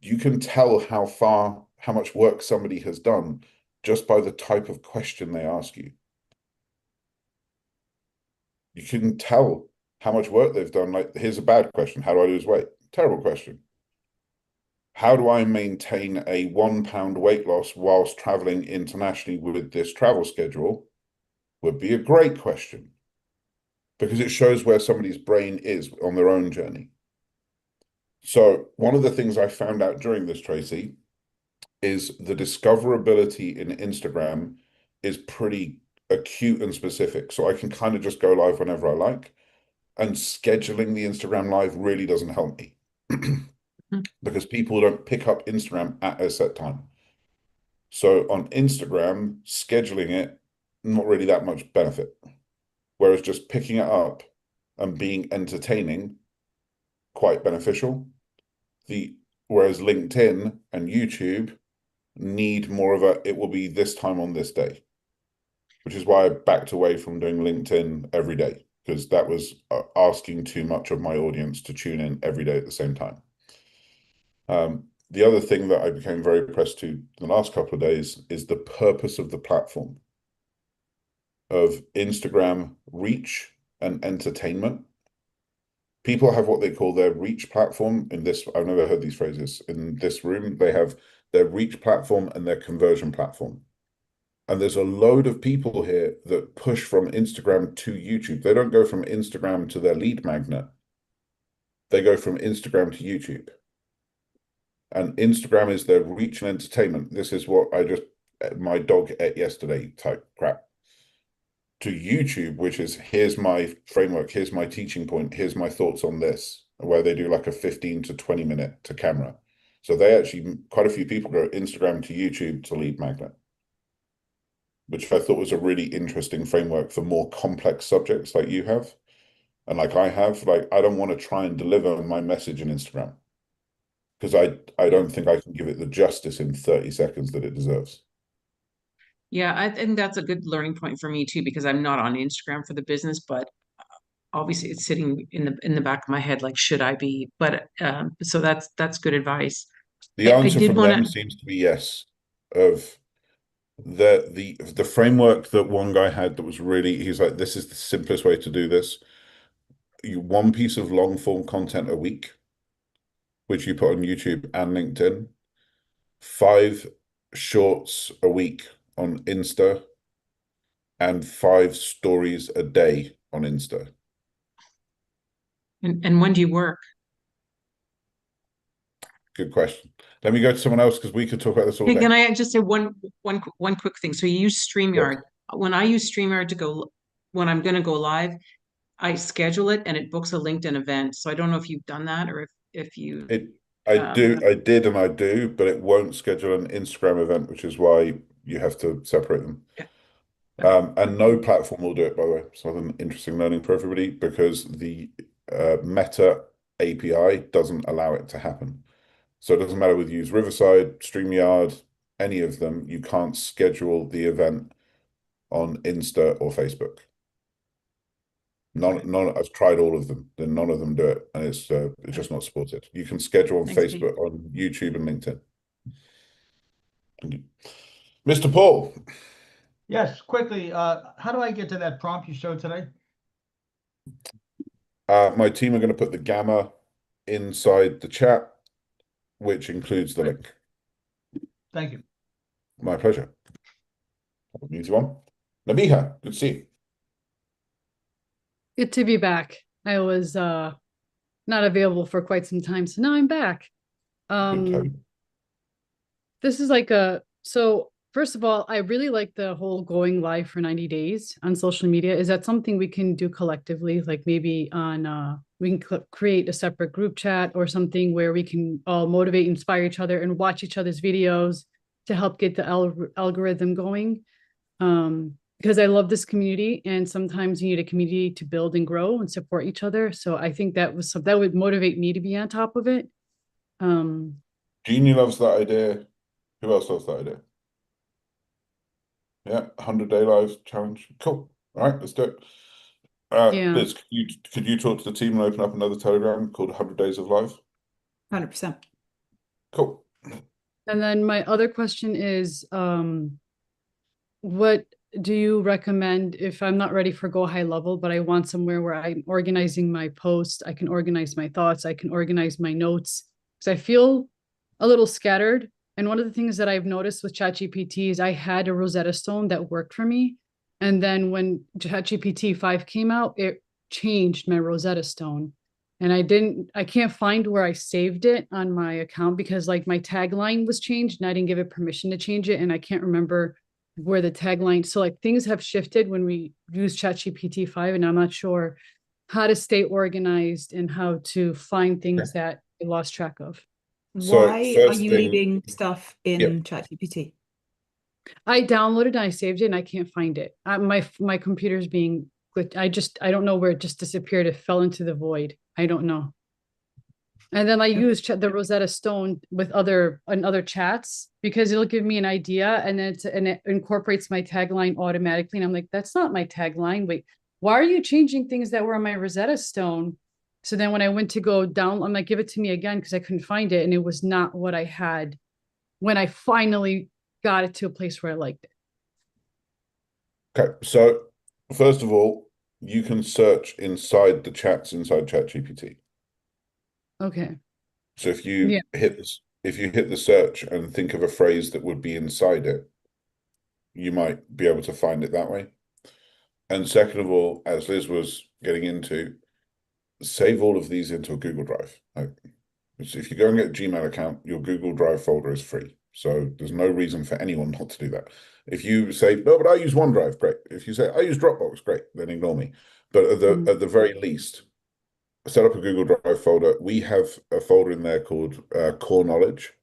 you can tell how much work somebody has done just by the type of question they ask you. You can tell how much work they've done. Like, here's a bad question: how do I lose weight? Terrible question. How do I maintain a £1 weight loss whilst traveling internationally with this travel schedule? Would be a great question, because it shows where somebody's brain is on their own journey. So one of the things I found out during this, Tracy, is the discoverability in Instagram is pretty acute and specific. So I can kind of just go live whenever I like, and scheduling the Instagram live really doesn't help me. because people don't pick up Instagram at a set time. So on Instagram, scheduling it, not really that much benefit. Whereas just picking it up and being entertaining, quite beneficial. Whereas LinkedIn and YouTube need more of a, it will be this time on this day, which is why I backed away from doing LinkedIn every day, because that was asking too much of my audience to tune in every day at the same time. The other thing that I became very impressed to the last couple of days is the purpose of the platform of Instagram reach and entertainment. People have what they call their reach platform. In this, I've never heard these phrases. In this room, they have their reach platform and their conversion platform. And there's a load of people here that push from Instagram to YouTube. They don't go from Instagram to their lead magnet. They go from Instagram to YouTube. And Instagram is their reach and entertainment. This is what my dog ate yesterday type crap. To YouTube, which is here's my framework, here's my teaching point, here's my thoughts on this, where they do like a 15 to 20 minute to camera. So they actually, quite a few people go Instagram to YouTube to lead magnet, which I thought was a really interesting framework for more complex subjects like you have. And like I have, like I don't want to try and deliver my message in Instagram because I don't think I can give it the justice in 30 seconds that it deserves. Yeah, I think that's a good learning point for me too, because I'm not on Instagram for the business, but obviously it's sitting in the back of my head, like, should I be? But so that's good advice. The I answer did from want them to, seems to be yes. Of the framework that one guy had that was really, he's like, this is the simplest way to do this. One piece of long form content a week, which you put on YouTube and LinkedIn, 5 shorts a week on Insta, and 5 stories a day on Insta. and when do you work? Good question. Let me go to someone else because we could talk about this all Hey, day. can I just say one quick thing? So you use StreamYard. When I use StreamYard when I'm going to go live, I schedule it and it books a LinkedIn event. So I don't know if you've done that or if you It, I do, I did, and I do, but it won't schedule an Instagram event, which is why you have to separate them. yeah, okay. And no platform will do it, by the way. So an interesting learning for everybody because the Meta API doesn't allow it to happen. So it doesn't matter whether you use Riverside, StreamYard, any of them, you can't schedule the event on Insta or Facebook. None. I've tried all of them. Then none of them do it, and it's just not supported. You can schedule on Thanks, Pete. Facebook, on YouTube, and LinkedIn. Thank you. Mr. Paul, Yes, quickly, how do I get to that prompt you showed today? my team are going to put the gamma inside the chat, which includes the link. Thank you. My pleasure. Easy one. Nabiha, good to see you. Good to be back. I was not available for quite some time, so now I'm back. Good to have you. This is like so first of all, I really like the whole going live for 90 days on social media. Is that something we can do collectively? Like maybe on we can create a separate group chat or something where we can all motivate, inspire each other and watch each other's videos to help get the algorithm going. Because I love this community and sometimes you need a community to build and grow and support each other. So I think that would motivate me to be on top of it. Jeannie loves that idea. Who else loves that idea? Yeah, 100-day live challenge. Cool. All right, let's do it. Yeah. Liz, could you talk to the team and open up another Telegram called 100 Days of Live? 100%. Cool. And then my other question is, what do you recommend if I'm not ready for go high level, but I want somewhere where I'm organizing my posts, I can organize my thoughts, I can organize my notes, because I feel a little scattered. And one of the things that I've noticed with ChatGPT is I had a Rosetta Stone that worked for me. And then when ChatGPT 5 came out, it changed my Rosetta Stone. And I can't find where I saved it on my account because like my tagline was changed and I didn't give it permission to change it. And I can't remember where the tagline, so like things have shifted when we use ChatGPT 5 and I'm not sure how to stay organized and how to find things that I lost track of. So Why are first you thing, leaving stuff yeah. in ChatGPT? I downloaded and I saved it and I can't find it. My computer's being glitched. I don't know where it just disappeared. It fell into the void. I don't know. And then I use the Rosetta Stone with other chats because it'll give me an idea and then and it incorporates my tagline automatically. And I'm like, that's not my tagline. Wait, why are you changing things that were on my Rosetta Stone? So then when I went to go down, I'm like, give it to me again because I couldn't find it. And it was not what I had when I finally got it to a place where I liked it. Okay, so first of all, you can search inside the chats inside ChatGPT. Okay. So if Yeah. you hit this, if you hit the search and think of a phrase that would be inside it, you might be able to find it that way. And second of all, as Liz was getting into, save all of these into a Google Drive. Like, so if you go and get a Gmail account, your Google Drive folder is free. So there's no reason for anyone not to do that. If you say, no, but I use OneDrive, great. If you say, I use Dropbox, great, then ignore me. But at the very least, set up a Google Drive folder. We have a folder in there called Core Knowledge.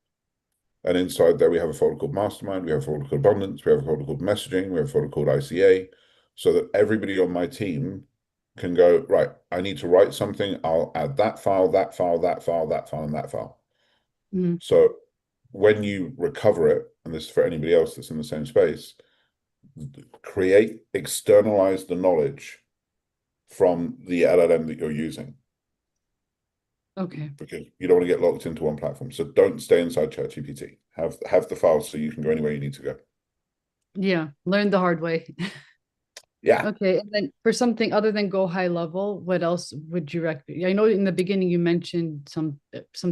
And inside there, we have a folder called Mastermind, we have a folder called Abundance, we have a folder called Messaging, we have a folder called ICA, so that everybody on my team can go, right, I need to write something, I'll add that file, that file, that file, that file, and that file. Mhm. So when you recover it, and this is for anybody else that's in the same space, externalize the knowledge from the LLM that you're using. Okay. Because you don't want to get locked into one platform. So don't stay inside ChatGPT. Have the files so you can go anywhere you need to go. Yeah. Learn the hard way. Yeah. Okay. And then for something other than go high level, what else would you recommend? I know in the beginning you mentioned some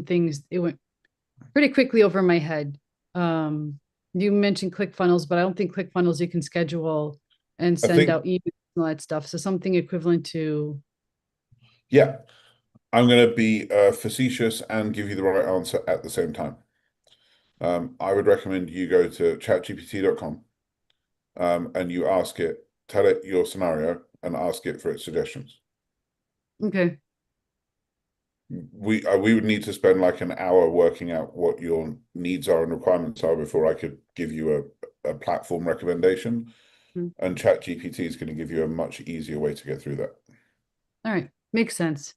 things. It went pretty quickly over my head. You mentioned ClickFunnels, but I don't think ClickFunnels you can schedule and I send think, out emails and all that stuff. So something equivalent to yeah, I'm going to be facetious and give you the right answer at the same time. I would recommend you go to chatgpt.com and you ask it, tell it your scenario and ask it for its suggestions. okay. We would need to spend like an hour working out what your needs are and requirements are before I could give you a platform recommendation. Mm. And ChatGPT is going to give you a much easier way to get through that. All right. Makes sense.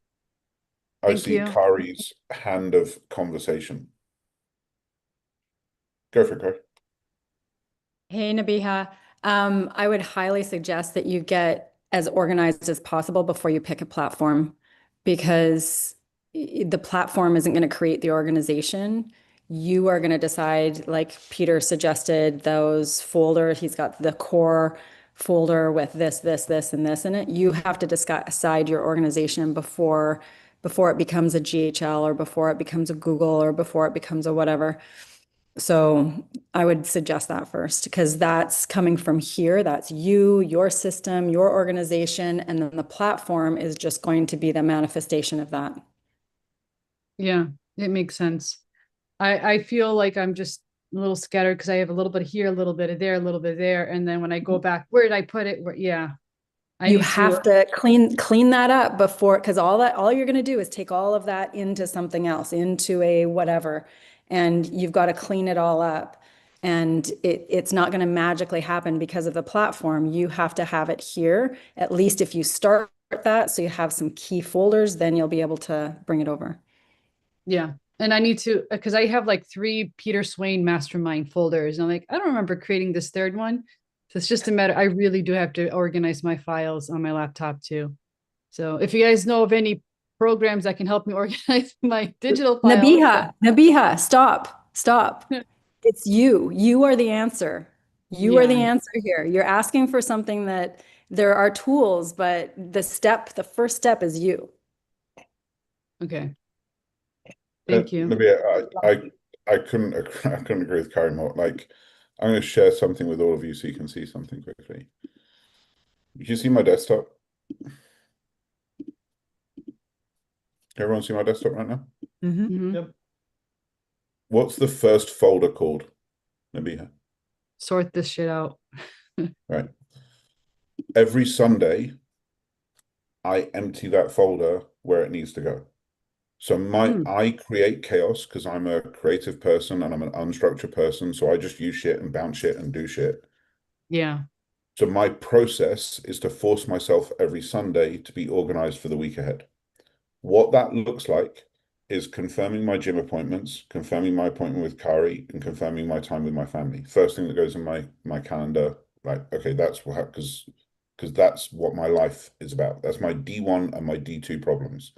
I Thank see you. Kari's hand of conversation. Go for it, Kari. Hey, Nabiha. I would highly suggest that you get as organized as possible before you pick a platform because the platform isn't going to create the organization. You are going to decide, like Peter suggested, those folders. He's got the core folder with this, and this in it. You have to decide your organization before it becomes a GHL or before it becomes a Google or before it becomes a whatever. So I would suggest that first because that's coming from here. That's you, your system, your organization, and then the platform is just going to be the manifestation of that. Yeah, it makes sense. I feel like I'm just a little scattered because I have a little bit here, a little bit of there, a little bit there. And then when I go back, where did I put it? Yeah. You have to clean that up before, because all you're going to do is take all of that into something else, into a whatever, and you've got to clean it all up. And it's not going to magically happen because of the platform. You have to have it here, at least if you start that, so you have some key folders, then you'll be able to bring it over. Yeah. And I need to, because I have like 3 Peter Swain mastermind folders. And I'm like, I don't remember creating this third one. So it's just a matter, I really do have to organize my files on my laptop too. So if you guys know of any programs that can help me organize my digital files. Nabiha, stop. It's you. You are the answer. You are the Yeah. answer here. You're asking for something that there are tools, but the first step is you. Okay. Thank you. Maybe I couldn't agree with Kari more. Like, I'm going to share something with all of you so you can see something quickly. You can see my desktop. Everyone see my desktop right now? Mhm. Yep. What's the first folder called, Nabiha? Sort this shit out. Right. Every Sunday, I empty that folder where it needs to go. So Hmm. I create chaos because I'm a creative person and I'm an unstructured person. So I just use shit and bounce shit and do shit. Yeah. So my process is to force myself every Sunday to be organized for the week ahead. What that looks like is confirming my gym appointments, confirming my appointment with Kari, and confirming my time with my family. First thing that goes in my calendar, like, okay, that's what, because that's what my life is about. That's my D1 and my D2 problems,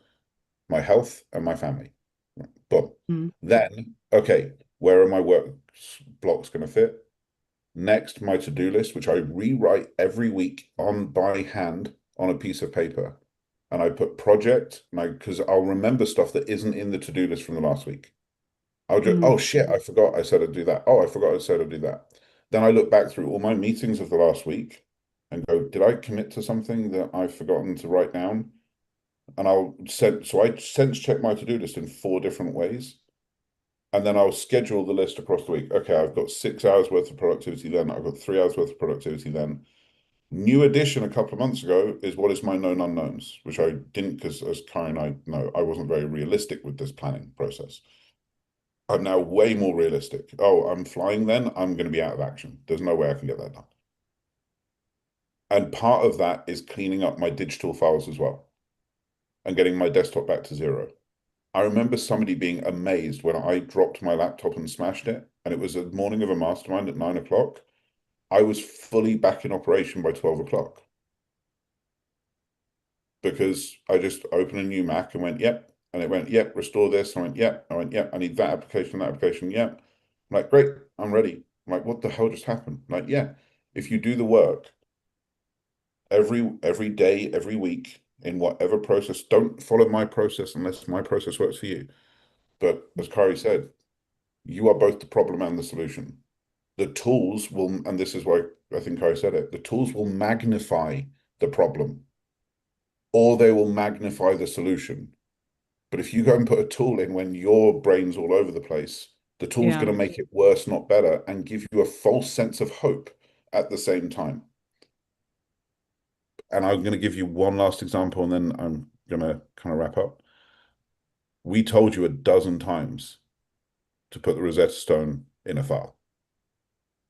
my health and my family. Boom. Mm. Then, okay, where are my work blocks going to fit? Next, my to-do list, which I rewrite every week on by hand on a piece of paper. And I put project, because I'll remember stuff that isn't in the to-do list from the last week. I'll just, Mm. oh shit, I forgot I said I'd do that. Oh, I forgot I said I'd do that. Then I look back through all my meetings of the last week and go, did I commit to something that I've forgotten to write down? And I sense check my to-do list in 4 different ways. And then I'll schedule the list across the week. Okay, I've got 6 hours worth of productivity then. I've got 3 hours worth of productivity then. New addition a couple of months ago is what is my known unknowns, which I didn't because as Kai and I know, I wasn't very realistic with this planning process. I'm now way more realistic. Oh, I'm flying then, I'm going to be out of action. There's no way I can get that done. And part of that is cleaning up my digital files as well and getting my desktop back to zero. I remember somebody being amazed when I dropped my laptop and smashed it, and it was a morning of a mastermind at 9 o'clock. I was fully back in operation by 12 o'clock because I just opened a new Mac and went, yep. And it went, yep, restore this. I went, yep. I went, yep, I need that application, yep. I'm like, great, I'm ready. I'm like, what the hell just happened? I'm like, yeah, if you do the work every day, every week, in whatever process, don't follow my process unless my process works for you. But as Kari said, you are both the problem and the solution. The tools will, and this is why I think I said it, the tools will magnify the problem or they will magnify the solution. But if you go and put a tool in when your brain's all over the place, the tool's Yeah. going to make it worse, not better, and give you a false sense of hope at the same time. And I'm going to give you one last example and then I'm going to kind of wrap up. We told you a dozen times to put the Rosetta Stone in a file.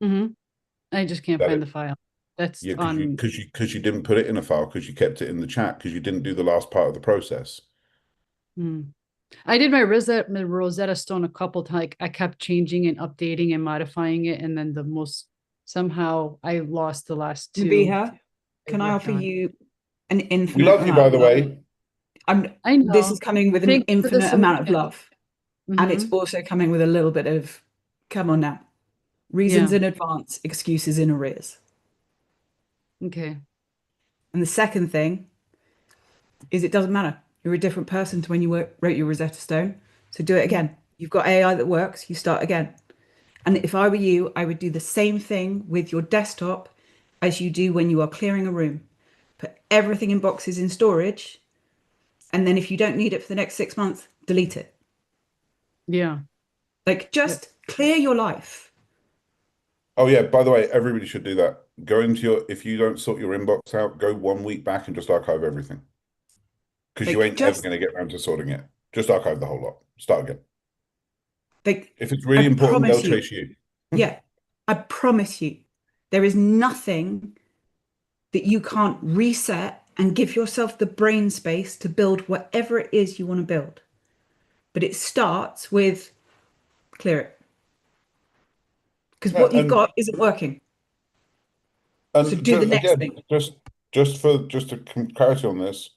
Hmm. I just can't That find it, the file. That's yeah, on. because you didn't put it in a file because you kept it in the chat because you didn't do the last part of the process. Hmm. I did my Rosetta Stone a couple times. Like, I kept changing and updating and modifying it, and then somehow I lost the last two Nabiha, I can I worked offer on. you an We infinite love you, by amount of the love? way. I This is know. coming with an Thank you for the infinite amount of solution. love. And it's Hmm. also coming with a little bit of, come on now, reasons Yeah. in advance, excuses in arrears. Okay. And the second thing is it doesn't matter. You're a different person to when you wrote your Rosetta Stone. So do it again. You've got AI that works, you start again. And if I were you, I would do the same thing with your desktop as you do when you are clearing a room. Put everything in boxes in storage. And then if you don't need it for the next 6 months, delete it. Yeah. Like Yep. just clear your life. Oh yeah, by the way, everybody should do that. Go into if you don't sort your inbox out, go 1 week back and just archive everything. Because you Like ain't ever just going to get around to sorting it. Just archive the whole lot. Start again. like If it's I really important, they'll promise you, chase you. yeah, I promise you, there is nothing that you can't reset and give yourself the brain space to build whatever it is you want to build. But it starts with clear it. Because Yeah, what you've got isn't working. So and do the just next again, thing. just a clarity on this,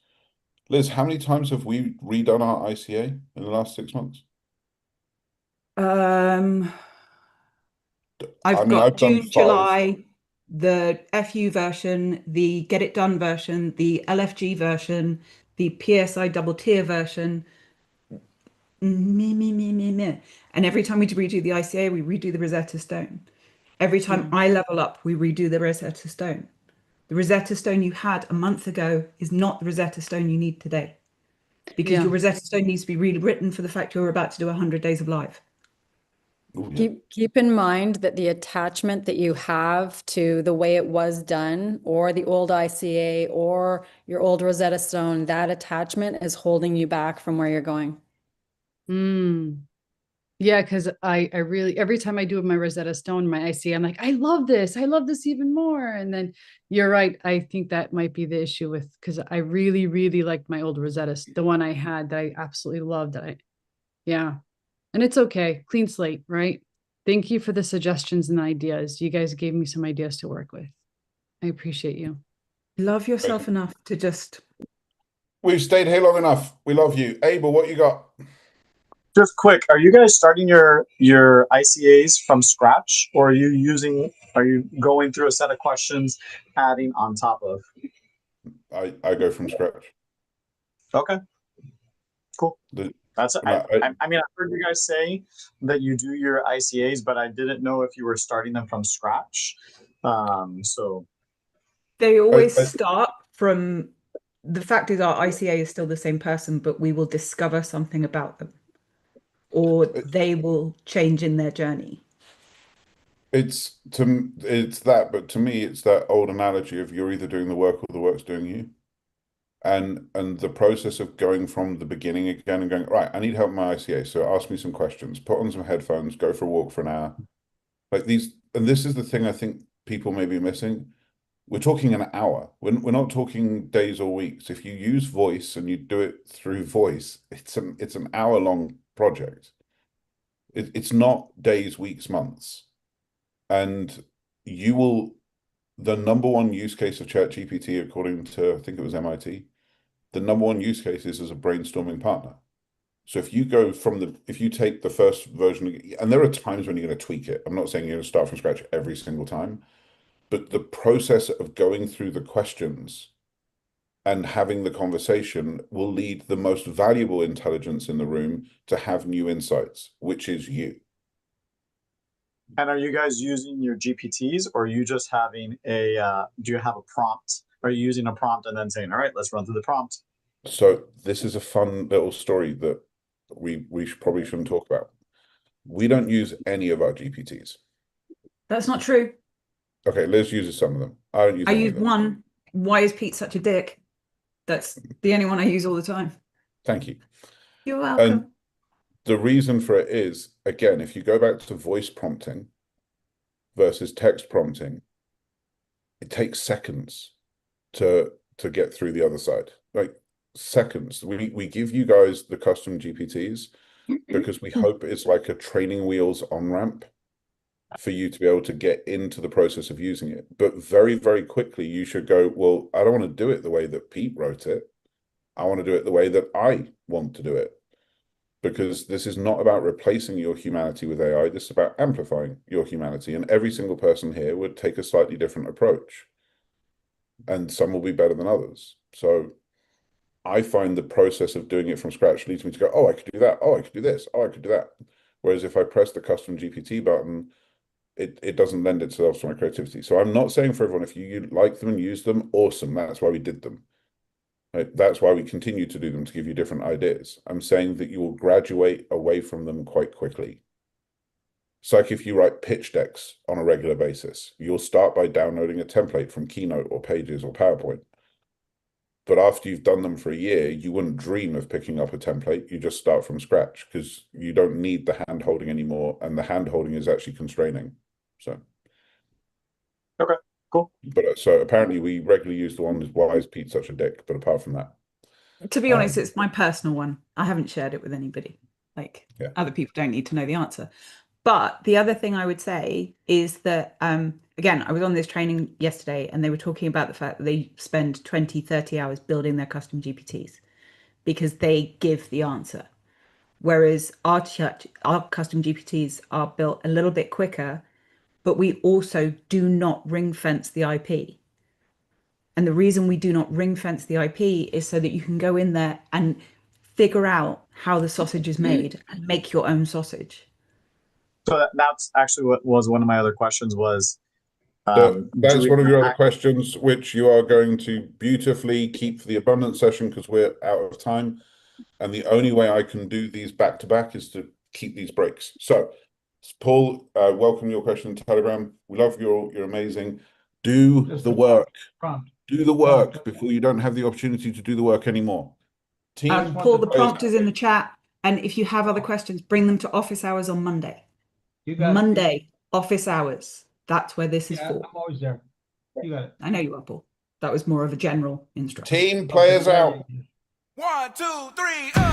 Liz, how many times have we redone our ICA in the last 6 months? Um, I I've mean, got I've done June, 5. July, the FU version, the Get It Done version, the LFG version, the PSI double tier version. Me. And every time we redo the ICA, we redo the Rosetta Stone. Every time Mm. I level up, we redo the Rosetta Stone. The Rosetta Stone you had a month ago is not the Rosetta Stone you need today because Yeah. your Rosetta Stone needs to be rewritten for the fact you're about to do 100 days of live. Oh yeah. Keep in mind that the attachment that you have to the way it was done, or the old ICA, or your old Rosetta Stone, that attachment is holding you back from where you're going. Mm. Yeah, because I really, every time I do my Rosetta Stone, my IC, I'm like, I love this. I love this even more. And then you're right. I think that might be the issue with, because I really, really liked my old Rosetta, the one I had that I absolutely loved. Yeah. And it's okay. Clean slate, right? Thank you for the suggestions and ideas. You guys gave me some ideas to work with. I appreciate you. Love yourself enough to just. We've stayed here long enough. We love you. Abel, what you got? Just quick, are you guys starting your ICAs from scratch, or are you going through a set of questions, adding on top of? I go from scratch. Okay, cool. The, That's and I mean, I heard you guys say that you do your ICAs, but I didn't know if you were starting them from scratch. So They always I- start from. The fact is, our ICA is still the same person, but we will discover something about them, or they will change in their journey. it's that, but to me, it's that old analogy of you're either doing the work or the work's doing you. And the process of going from the beginning again and going, right, I need help with my ICA. So ask me some questions, put on some headphones, go for a walk for an hour. Like these, and this is the thing I think people may be missing. We're talking an hour. We're not talking days or weeks. If you use voice and you do it through voice, it's an hour long project. It's not days, weeks, months. And you will, the number one use case of ChatGPT, according to, I think it was MIT, the number one use case is as a brainstorming partner. So if you take the first version, and there are times when you're going to tweak it. I'm not saying you're going to start from scratch every single time, but the process of going through the questions and having the conversation will lead the most valuable intelligence in the room to have new insights, which is you. and are you guys using your GPTs, or are you just having do you have a prompt? Are you using a prompt and then saying, all right, let's run through the prompt? So this is a fun little story that probably shouldn't talk about. We don't use any of our GPTs. That's not true. Okay, Liz uses some of them. I don't use I any use of them. one. Why is Pete such a dick? That's the only one I use all the time. Thank you. You're welcome. And the reason for it is, again, if you go back to voice prompting versus text prompting, it takes seconds to get through the other side. Like seconds. We give you guys the custom GPTs because we hope it's like a training wheels on ramp for you to be able to get into the process of using it. But very, very quickly, you should go, well, I don't want to do it the way that Pete wrote it. I want to do it the way that I want to do it. Because this is not about replacing your humanity with AI. This is about amplifying your humanity. And every single person here would take a slightly different approach. And some will be better than others. So I find the process of doing it from scratch leads me to go, oh, I could do that. Oh, I could do this. Oh, I could do that. Whereas if I press the custom GPT button, it doesn't lend itself to my creativity. So I'm not saying for everyone, if you like them and use them, awesome. That's why we did them. Right? That's why we continue to do them, to give you different ideas. I'm saying that you will graduate away from them quite quickly. It's like if you write pitch decks on a regular basis, you'll start by downloading a template from Keynote or Pages or PowerPoint. But after you've done them for a year, you wouldn't dream of picking up a template. You just start from scratch because you don't need the hand holding anymore. And the hand holding is actually constraining. So, Okay, cool. but so apparently we regularly use the one with why is Pete such a dick? But apart from that, To be honest, it's my personal one. I haven't shared it with anybody. Like Yeah. other people don't need to know the answer. But the other thing I would say is that, again, I was on this training yesterday and they were talking about the fact that they spend 20, 30 hours building their custom GPTs because they give the answer. Whereas our custom GPTs are built a little bit quicker, but we also do not ring fence the IP. And the reason we do not ring fence the IP is so that you can go in there and figure out how the sausage is made and make your own sausage. So that's actually what was one of my other questions was, that's one of your other questions, which you are going to beautifully keep for the abundance session because we're out of time. And the only way I can do these back to back is to keep these breaks. So, Paul, welcome your question in Telegram. We love you're amazing. Do Just the the work. Prompt. Do the work before you don't have the opportunity to do the work anymore. Team, Paul, the prompt is in the chat And if you have other questions, bring them to office hours on Monday. You got it. Monday, office hours. That's where this is Yeah, for. I'm always there. You got it. I know you are, Paul. That was more of a general instruction. Team players out. 1, 2, 3.